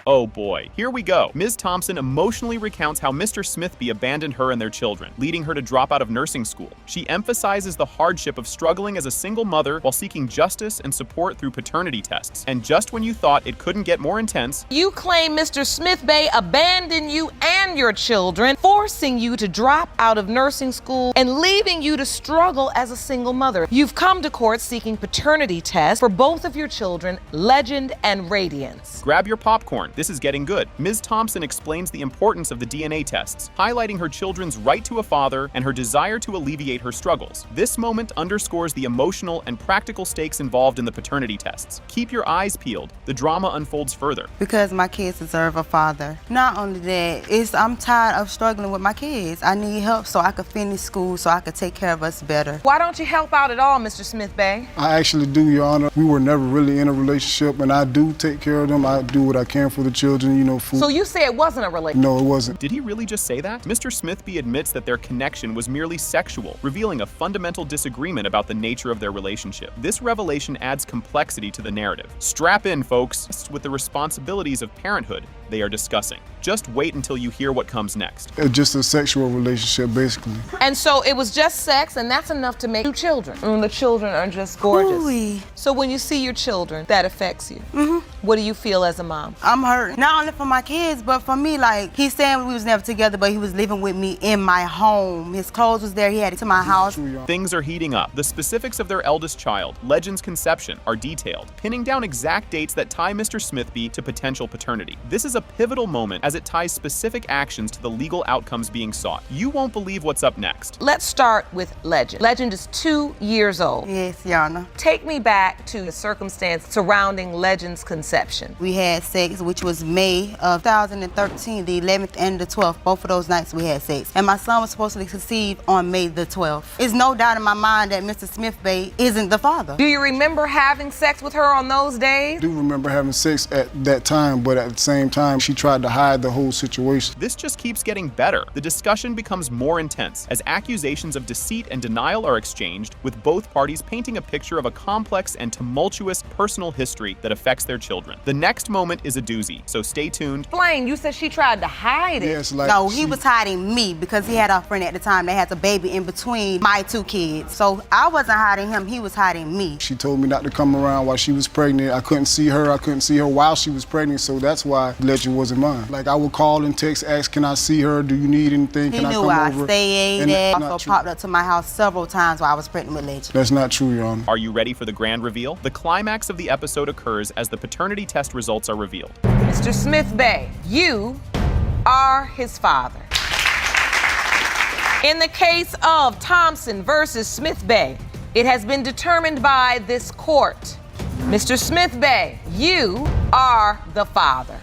Oh boy, here we go. Ms. Thompson emotionally recounts how Mr. Smithby abandoned her and their children, leading her to drop out of nursing school. She emphasizes the hardship of struggling as a single mother while seeking justice and support through paternity tests. And just when you thought it couldn't get more intense, you claim Mr. Smithby abandoned you and your children, forcing you to drop out of nursing school and leaving you to struggle as a single mother. You've come to court seeking paternity tests for both of your children, Legend and Radiance. Grab your popcorn. This is getting good. Ms. Thompson explains the importance of the DNA tests, highlighting her children's right to a father and her desire to alleviate her struggles. This moment underscores the emotional and practical stakes involved in the paternity tests. Keep your eyes peeled. The drama unfolds further. Because my kids deserve a father. Not only that, I'm tired of struggling with my kids. I need help so I could finish school, so I could take care of us better. Why don't you help out at all, Mr. Smithby? I actually do, Your Honor. We were never really in a relationship, and I do take care of them. I do what I can for the children, you know, food. So you say it wasn't a relationship? No, it wasn't. Did he really just say that? Mr. Smithby admits that their connection was merely sexual, revealing a fundamental disagreement about the nature of their relationship. This revelation adds complexity to the narrative. Strap in, folks, with the responsibilities of parenthood they are discussing. Just wait until you hear what comes next. It's just a sexual relationship, basically. And so it was just sex, and that's enough to make 2 children. And the children are just gorgeous. Ooh-wee. So when you see your children, that affects you. Mm-hmm. What do you feel as a mom? I'm hurt, not only for my kids, but for me. Like, he's saying we was never together, but he was living with me in my home. His clothes was there, he had it to my house. Things are heating up. The specifics of their eldest child, Legend's conception, are detailed, pinning down exact dates that tie Mr. Smithby to potential paternity. This is a pivotal moment as it ties specific actions to the legal outcomes being sought. You won't believe what's up next. Let's start with Legend. Legend is 2 years old. Yes, Your Honor. Take me back to the circumstance surrounding Legend's conception. We had sex, which was May of 2013, the 11th and the 12th. Both of those nights we had sex. And my son was supposed to conceive on May the 12th. There's no doubt in my mind that Mr. Smithby isn't the father. Do you remember having sex with her on those days? I do remember having sex at that time, but at the same time, she tried to hide the whole situation. This just keeps getting better. The discussion becomes more intense as accusations of deceit and denial are exchanged, with both parties painting a picture of a complex and tumultuous personal history that affects their children. The next moment is a doozy, so stay tuned. Blaine, you said she tried to hide it. Yes, like no, he was hiding me because he had a friend at the time that had a baby in between my 2 kids. So I wasn't hiding him, he was hiding me. She told me not to come around while she was pregnant. I couldn't see her while she was pregnant, so that's why Legend wasn't mine. Like, I would call and text, ask, can I see her? Do you need anything? Can I come over? He knew I stayed there. Also popped up to my house several times while I was pregnant with Legend. That's not true, Your Honor. Are you ready for the grand reveal? The climax of the episode occurs as the paternity test results are revealed. Mr. Smithby, you are his father. In the case of Thompson versus Smithby, it has been determined by this court. Mr. Smithby, you are the father.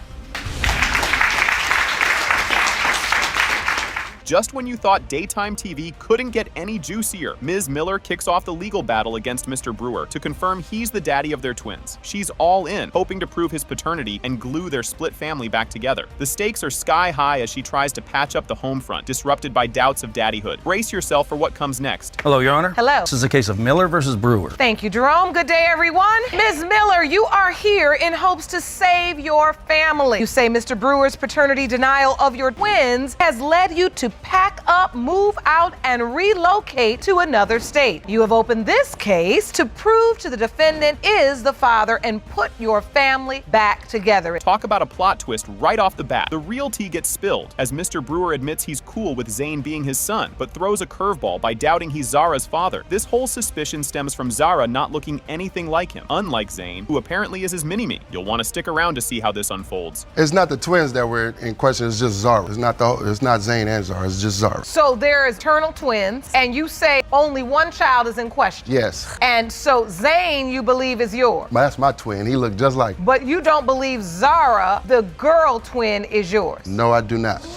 Just when you thought daytime TV couldn't get any juicier, Ms. Miller kicks off the legal battle against Mr. Brewer to confirm he's the daddy of their twins. She's all in, hoping to prove his paternity and glue their split family back together. The stakes are sky high as she tries to patch up the home front, disrupted by doubts of daddyhood. Brace yourself for what comes next. Hello, Your Honor. Hello. This is a case of Miller versus Brewer. Thank you, Jerome. Good day, everyone. Ms. Miller, you are here in hopes to save your family. You say Mr. Brewer's paternity denial of your twins has led you to pack up, move out, and relocate to another state. You have opened this case to prove to the defendant is the father and put your family back together. Talk about a plot twist right off the bat. The real tea gets spilled as Mr. Brewer admits he's cool with Zane being his son, but throws a curveball by doubting he's Zara's father. This whole suspicion stems from Zara not looking anything like him, unlike Zane, who apparently is his mini-me. You'll want to stick around to see how this unfolds. It's not the twins that were in question, it's just Zara. It's not Zane and Zara, it's just Zara. So there is eternal twins, and you say only one child is in question. Yes. And so Zane, you believe, is yours. That's my twin. He looked just like me. But you don't believe Zara, the girl twin, is yours. No, I do not.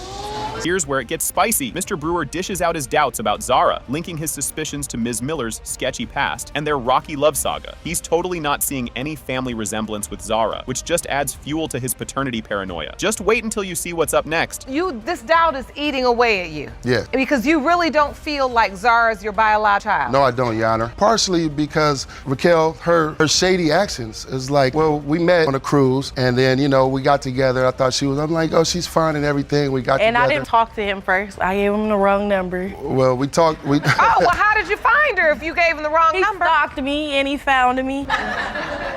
Here's where it gets spicy. Mr. Brewer dishes out his doubts about Zara, linking his suspicions to Ms. Miller's sketchy past and their rocky love saga. He's totally not seeing any family resemblance with Zara, which just adds fuel to his paternity paranoia. Just wait until you see what's up next. This doubt is eating away at you. Yeah. Because you really don't feel like Zara's your biological child. No, I don't, Your Honor. Partially because Raquel, her shady actions is like, well, we met on a cruise and then, we got together. I'm like, oh, she's fine and everything. We got together. And I didn't talk to him first. I gave him the wrong number. Well, we talked. Oh, well, how did you find her if you gave him the wrong number? He stalked me and he found me.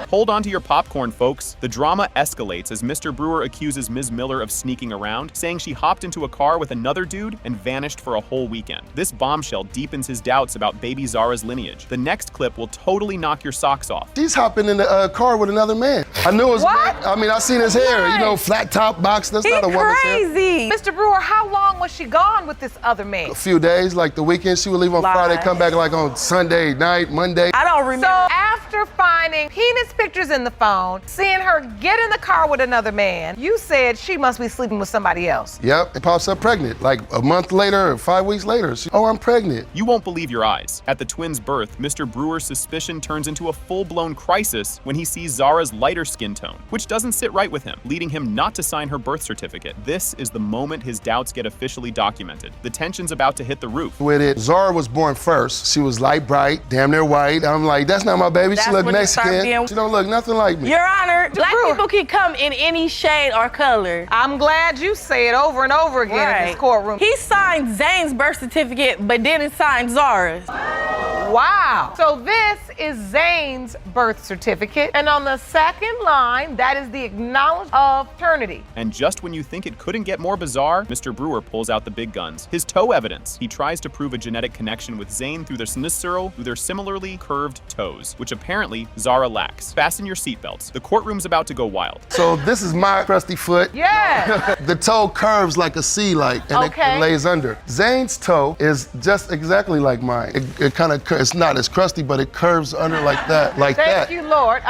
Hold on to your popcorn, folks. The drama escalates as Mr. Brewer accuses Ms. Miller of sneaking around, saying she hopped into a car with another dude and vanished for a whole weekend. This bombshell deepens his doubts about baby Zara's lineage. The next clip will totally knock your socks off. She's hopping in the car with another man. I knew it was. What? I seen his hair. Flat top box. That's not a woman's hair. Crazy. Mr. Brewer, how long was she gone with this other man? A few days, like the weekend. She would leave on Friday, come back like on Sunday night, Monday. I don't remember. So after finding penis pictures in the phone, seeing her get in the car with another man, you said she must be sleeping with somebody else. Yep, it pops up pregnant. Like a month later or 5 weeks later, I'm pregnant. You won't believe your eyes. At the twins' birth, Mr. Brewer's suspicion turns into a full-blown crisis when he sees Zara's lighter skin tone, which doesn't sit right with him, leading him not to sign her birth certificate. This is the moment his doubts get officially documented. The tension's about to hit the roof. With it, Zara was born first. She was light bright, damn near white. I'm like, that's not my baby. She look Mexican. She don't look nothing like me. Your Honor, black people can come in any shade or color. I'm glad you say it over and over again in this courtroom. He signed Zane's birth certificate, but didn't sign Zara's. Wow. So this is Zane's birth certificate. And on the second line, that is the acknowledgement of paternity. And just when you think it couldn't get more bizarre, Mr. Brewer pulls out the big guns. His toe evidence. He tries to prove a genetic connection with Zane through their similarly curved toes, which apparently Zara lacks. Fasten your seatbelts. The courtroom's about to go wild. So this is my crusty foot. Yeah. The toe curves like a C-like, and it lays under. Zane's toe is just exactly like mine. It's not as crusty, but it curves under like that, Thank you, Lord.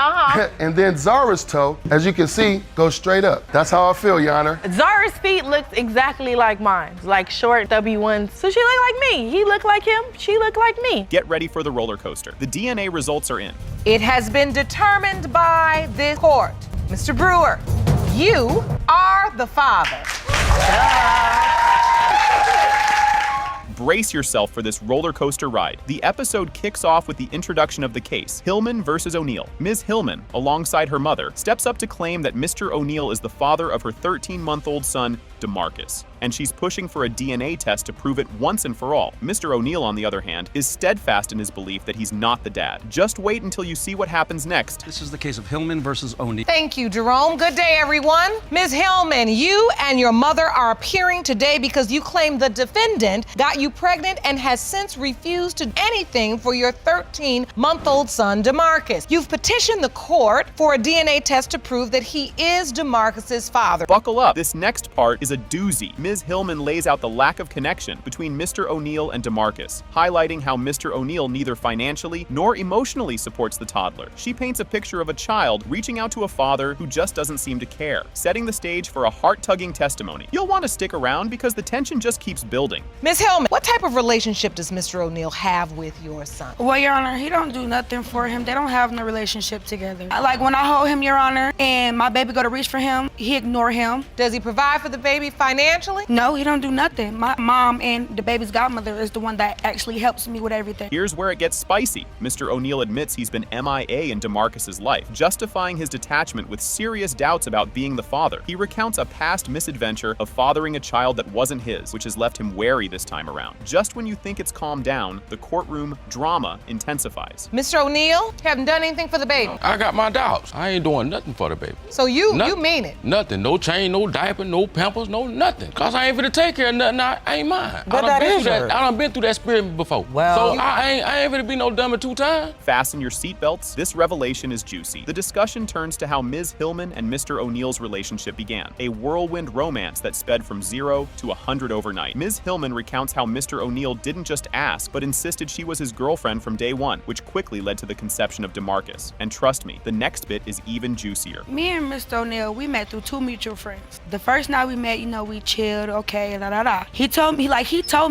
And then Zara's toe, as you can see, goes straight up. That's how I feel, Your Honor. Zara's feet looks exactly like mine, like short W1s. So she looked like me. He looked like him. She looked like me. Get ready for the roller coaster. The DNA results are in. It has been determined by this court. Mr. Brewer, you are the father. Brace yourself for this roller coaster ride. The episode kicks off with the introduction of the case, Hillman versus O'Neill. Ms. Hillman, alongside her mother, steps up to claim that Mr. O'Neill is the father of her 13-month-old son, DeMarcus, and she's pushing for a DNA test to prove it once and for all. Mr. O'Neill, on the other hand, is steadfast in his belief that he's not the dad. Just wait until you see what happens next. This is the case of Hillman versus O'Neill. Thank you, Jerome. Good day, everyone. Ms. Hillman, you and your mother are appearing today because you claim the defendant got you pregnant and has since refused to do anything for your 13-month-old son, DeMarcus. You've petitioned the court for a DNA test to prove that he is DeMarcus's father. Buckle up. This next part is a doozy. Ms. Hillman lays out the lack of connection between Mr. O'Neill and DeMarcus, highlighting how Mr. O'Neill neither financially nor emotionally supports the toddler. She paints a picture of a child reaching out to a father who just doesn't seem to care, setting the stage for a heart-tugging testimony. You'll want to stick around because the tension just keeps building. Ms. Hillman, what type of relationship does Mr. O'Neill have with your son? Well, Your Honor, he don't do nothing for him. They don't have no relationship together. Like when I hold him, Your Honor, and my baby go to reach for him, he ignore him. Does he provide for the baby financially? No, he don't do nothing. My mom and the baby's godmother is the one that actually helps me with everything. Here's where it gets spicy. Mr. O'Neill admits he's been MIA in DeMarcus's life, justifying his detachment with serious doubts about being the father. He recounts a past misadventure of fathering a child that wasn't his, which has left him wary this time around. Just when you think it's calmed down, the courtroom drama intensifies. Mr. O'Neill, haven't done anything for the baby? I got my doubts. I ain't doing nothing for the baby. So you mean it? Nothing. No chain, no diaper, no pampers, no nothing. Cause I ain't finna take care of nothing I ain't mine. But I done been through that experience before. Well, so I ain't finna be no dummy 2 times. Fasten your seatbelts. This revelation is juicy. The discussion turns to how Ms. Hillman and Mr. O'Neill's relationship began, a whirlwind romance that sped from 0 to 100 overnight. Ms. Hillman recounts how Mr. O'Neill didn't just ask, but insisted she was his girlfriend from day one, which quickly led to the conception of DeMarcus. And trust me, the next bit is even juicier. Me and Mr. O'Neill, we met through 2 mutual friends. The first night we met, we chilled, okay, He told me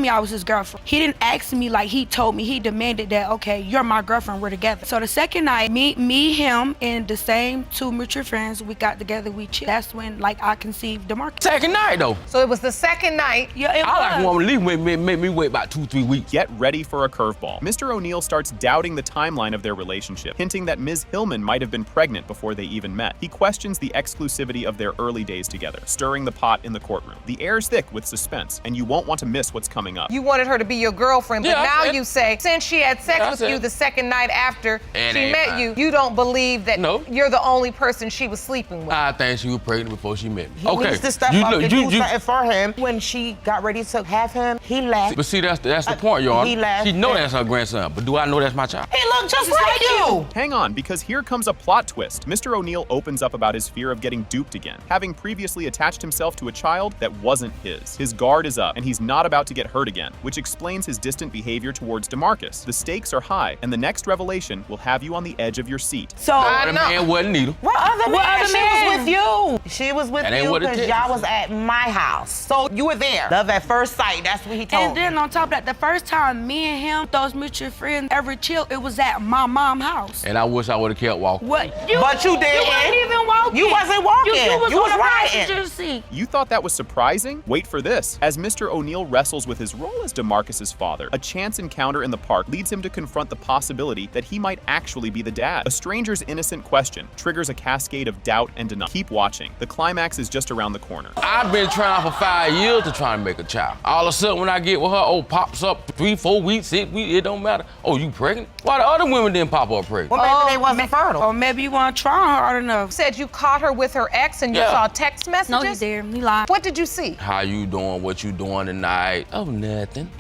I was his girlfriend. He didn't ask me like he told me. He demanded that, okay, you're my girlfriend, we're together. So the second night, me, him, and the same 2 mutual friends, we got together, we chilled. That's when I conceived DeMarcus. Second night though. So it was the second night. Yeah, it I was. like a woman to leave make me wait about 2-3 weeks. Get ready for a curveball. Mr. O'Neill starts doubting the timeline of their relationship, hinting that Ms. Hillman might have been pregnant before they even met. He questions the exclusivity of their early days together, stirring the pot in the courtroom. The air's thick with suspense, and you won't want to miss what's coming up. You wanted her to be your girlfriend, but now you say, since she had sex with you the second night after she met you, you don't believe that you're the only person she was sleeping with. I think she was pregnant before she met me. He needs to step up and do something for him. When she got ready to have him, he left. But see, that's the point, Your Honor. He left. She know that's her grandson, but do I know that's my child? He looked just like you. Hang on, because here comes a plot twist. Mr. O'Neill opens up about his fear of getting duped again, having previously attached himself to a child that wasn't his. His guard is up, and he's not about to get hurt again, which explains his distant behavior towards DeMarcus. The stakes are high, and the next revelation will have you on the edge of your seat. So the man wasn't either. What other man? She was with you. She was with you because y'all was at my house. So you were there. Love at first sight. That's what he told me. And then on top of that, the first time me and him, those mutual friends, ever chilled, it was at my mom's house. And I wish I would have kept walking. What? But you didn't. You wasn't even walking. You wasn't walking. You was riding. passenger seat. You thought that was surprising? Wait for this. As Mr. O'Neill wrestles with his role as DeMarcus's father, a chance encounter in the park leads him to confront the possibility that he might actually be the dad. A stranger's innocent question triggers a cascade of doubt and denial. Keep watching. The climax is just around the corner. I've been trying for 5 years to try and make a child. All of a sudden, when I get with her, oh, pops up 3, 4 weeks, 6 weeks, it don't matter. Oh, you pregnant? Why the other women didn't pop up pregnant? Well, maybe they wasn't fertile. Or maybe you weren't trying hard enough. You said you caught her with her ex and you saw text messages? No, you didn't. He lied. What did you see? How you doing? What you doing tonight? Oh, nothing.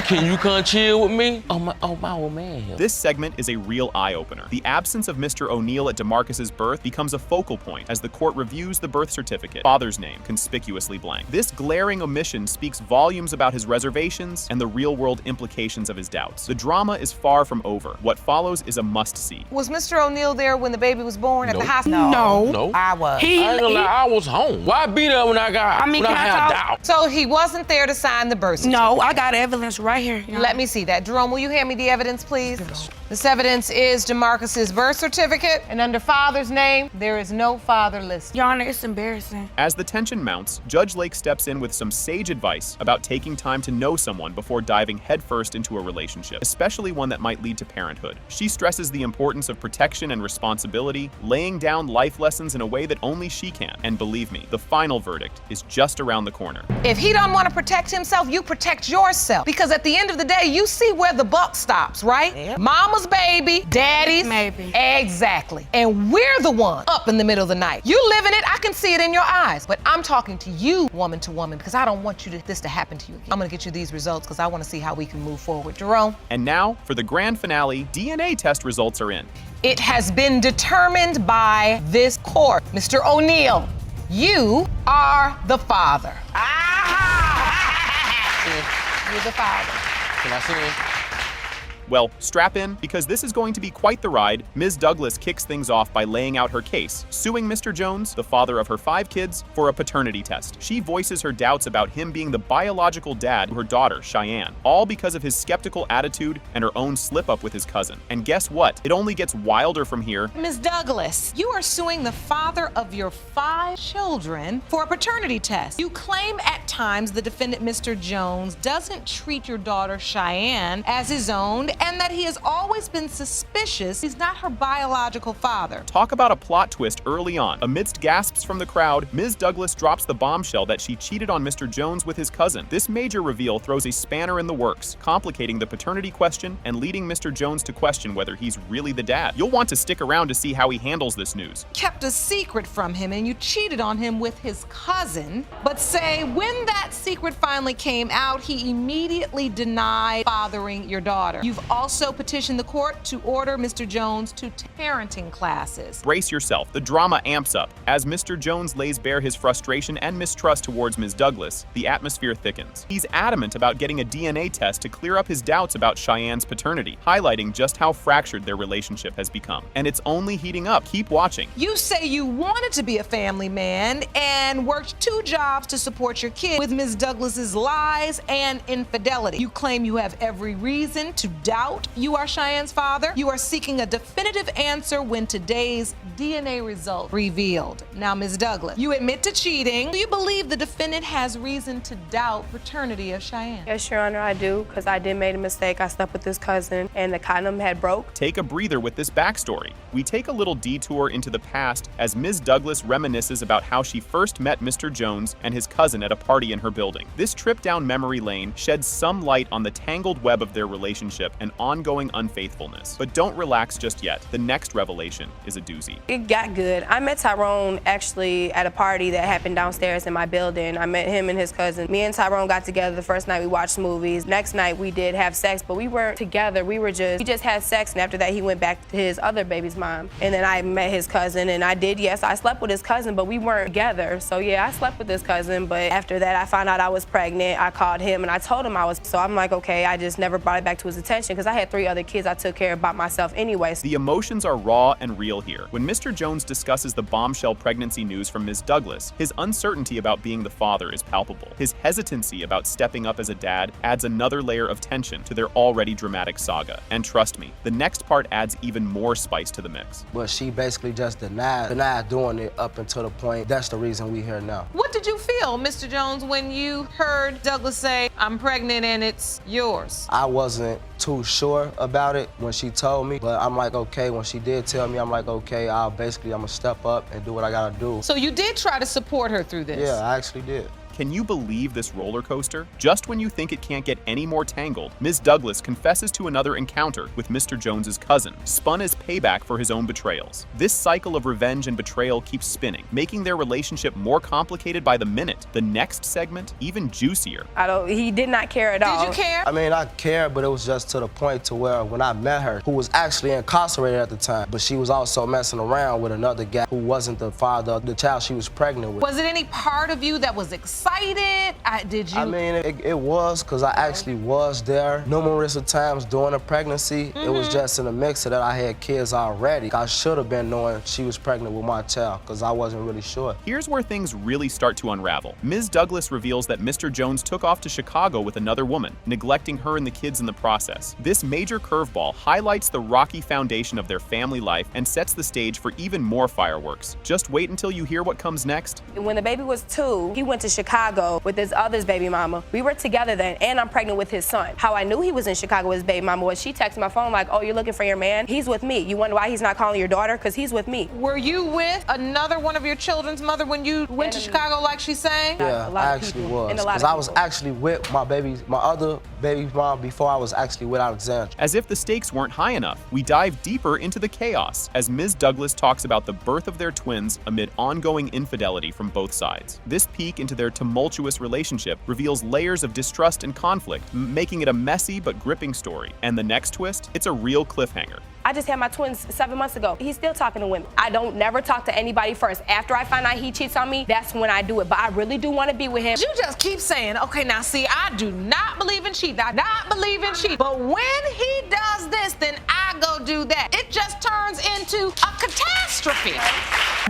Can you come chill with me? Oh, my old man here. This segment is a real eye-opener. The absence of Mr. O'Neill at DeMarcus's birth becomes a focal point as the court reviews the birth certificate. Father's name conspicuously blank. This glaring omission speaks volumes about his reservations and the real-world implications of his doubts. The drama is far from over. What follows is a must-see. Was Mr. O'Neill there when the baby was born at the hospital? No. I was. I ain't gonna lie, I was home. Why be there when I had doubt? So he wasn't there to sign the birth certificate? No, I got evidence right here. Let me see that. Jerome, will you hand me the evidence, please? This evidence is DeMarcus's birth certificate, and under father's name, there is no father listed. Your Honor, it's embarrassing. As the tension mounts, Judge Lake steps in with some sage advice about taking time to know someone before diving headfirst into a relationship, especially one that might lead to parenthood. She stresses the importance of protection and responsibility, laying down life lessons in a way that only she can. And believe me, the final verdict is just around the corner. If he don't want to protect himself, you protect yourself. Because at the end of the day, you see where the buck stops, right? Yep. Mama's baby, daddy's. Maybe. Exactly. And we're the one up in the middle of the night. You living it, I can see it in your eyes. But I'm talking to you, woman to woman, because I don't want this to happen to you again. I'm gonna get you these results because I want to see how we can move forward. Jerome? And now, for the grand finale, DNA test results are in. It has been determined by this court. Mr. O'Neill, you are the father. You're the father. Can I see it? Well, strap in, because this is going to be quite the ride. Ms. Douglas kicks things off by laying out her case, suing Mr. Jones, the father of her 5 kids, for a paternity test. She voices her doubts about him being the biological dad of her daughter, Cheyenne, all because of his skeptical attitude and her own slip-up with his cousin. And guess what? It only gets wilder from here. Ms. Douglas, you are suing the father of your 5 children for a paternity test. You claim at times the defendant, Mr. Jones, doesn't treat your daughter, Cheyenne, as his own, and that he has always been suspicious he's not her biological father. Talk about a plot twist early on. Amidst gasps from the crowd, Ms. Douglas drops the bombshell that she cheated on Mr. Jones with his cousin. This major reveal throws a spanner in the works, complicating the paternity question and leading Mr. Jones to question whether he's really the dad. You'll want to stick around to see how he handles this news. Kept a secret from him and you cheated on him with his cousin, but say when that secret finally came out, he immediately denied fathering your daughter. You've also petitioned the court to order Mr. Jones to parenting classes. Brace yourself, the drama amps up. As Mr. Jones lays bare his frustration and mistrust towards Ms. Douglas, the atmosphere thickens. He's adamant about getting a DNA test to clear up his doubts about Cheyenne's paternity, highlighting just how fractured their relationship has become. And it's only heating up. Keep watching. You say you wanted to be a family man and worked 2 jobs to support your kid with Ms. Douglas's lies and infidelity. You claim you have every reason to doubt you are Cheyenne's father. You are seeking a definitive answer when today's DNA result revealed. Now, Ms. Douglas, you admit to cheating. Do you believe the defendant has reason to doubt paternity of Cheyenne? Yes, Your Honor, I do, because I did make a mistake. I slept with his cousin and the condom had broke. Take a breather with this backstory. We take a little detour into the past as Ms. Douglas reminisces about how she first met Mr. Jones and his cousin at a party in her building. This trip down memory lane sheds some light on the tangled web of their relationship and ongoing unfaithfulness. But don't relax just yet. The next revelation is a doozy. It got good. I met Tyrone actually at a party that happened downstairs in my building. I met him and his cousin. Me and Tyrone got together the first night we watched movies. Next night we did have sex, but we weren't together. We just had sex, and after that he went back to his other baby's mom. And then I met his cousin, and I slept with his cousin, but we weren't together. So yeah, I slept with his cousin, but after that I found out I was pregnant. I called him and I told him I was. So I'm like, okay, I just never brought it back to his attention because I had 3 other kids I took care of by myself anyways. The emotions are raw and real here. When Mr. Jones discusses the bombshell pregnancy news from Ms. Douglas, his uncertainty about being the father is palpable. His hesitancy about stepping up as a dad adds another layer of tension to their already dramatic saga. And trust me, the next part adds even more spice to the mix. But she basically just denied doing it up until the point. That's the reason we here now. What did you feel, Mr. Jones, when you heard Douglas say, "I'm pregnant and it's yours"? I wasn't too sure about it when she told me, but I'm like, okay, when she did tell me, I'm like, okay, I'm gonna step up and do what I gotta do. So you did try to support her through this? Yeah, I actually did. Can you believe this roller coaster? Just when you think it can't get any more tangled, Ms. Douglas confesses to another encounter with Mr. Jones's cousin, spun as payback for his own betrayals. This cycle of revenge and betrayal keeps spinning, making their relationship more complicated by the minute. The next segment, even juicier. He did not care at all. Did you care? I mean, I cared, but it was just to the point to where when I met her, who was actually incarcerated at the time, but she was also messing around with another guy who wasn't the father of the child she was pregnant with. Was it any part of you that was excited? Did you? I mean, it was, because I actually was there numerous of times during the pregnancy. It was just in the mix of that I had kids already. I should have been knowing she was pregnant with my child, because I wasn't really sure. Here's where things really start to unravel. Ms. Douglas reveals that Mr. Jones took off to Chicago with another woman, neglecting her and the kids in the process. This major curveball highlights the rocky foundation of their family life and sets the stage for even more fireworks. Just wait until you hear what comes next. When the baby was 2, he went to Chicago with his other's baby mama. We were together then, and I'm pregnant with his son. How I knew he was in Chicago with his baby mama was she texted my phone like, oh, you're looking for your man? He's with me. You wonder why he's not calling your daughter? Because he's with me. Were you with another one of your children's mother when you went to Chicago like she's saying? Yeah, I actually was. Because I was actually with my other baby mom before I was actually with Alexandra. As if the stakes weren't high enough, we dive deeper into the chaos as Ms. Douglas talks about the birth of their twins amid ongoing infidelity from both sides. This peek into their tumultuous relationship reveals layers of distrust and conflict, making it a messy but gripping story. And the next twist? It's a real cliffhanger. I just had my twins 7 months ago. He's still talking to women. I don't never talk to anybody first. After I find out he cheats on me, that's when I do it. But I really do want to be with him. You just keep saying, okay, now see, I do not believe in cheating. I not believe in cheating. But when he does this, then I go do that. It just turns into a catastrophe.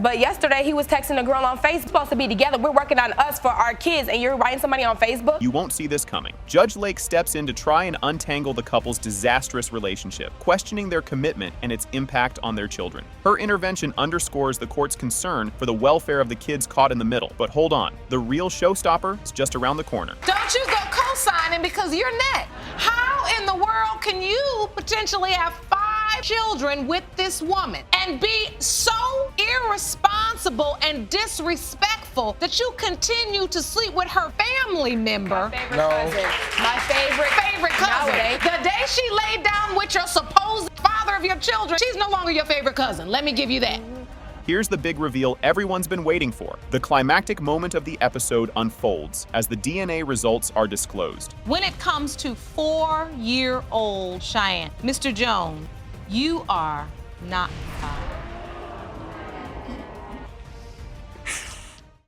But yesterday he was texting a girl on Facebook. We're supposed to be together. We're working on us for our kids, and you're writing somebody on Facebook? You won't see this coming. Judge Lake steps in to try and untangle the couple's disastrous relationship, questioning their commitment and its impact on their children. Her intervention underscores the court's concern for the welfare of the kids caught in the middle. But hold on, the real showstopper is just around the corner. Don't you go co-signing because you're net. How in the world can you potentially have 5 children with this woman and be so irresponsible and disrespectful that you continue to sleep with her family member? My favorite cousin. My favorite cousin. No, the day she laid down with your supposed father of your children, she's no longer your favorite cousin. Let me give you that. Here's the big reveal everyone's been waiting for. The climactic moment of the episode unfolds as the DNA results are disclosed. When it comes to 4-year-old Cheyenne, Mr. Jones, you are not 5.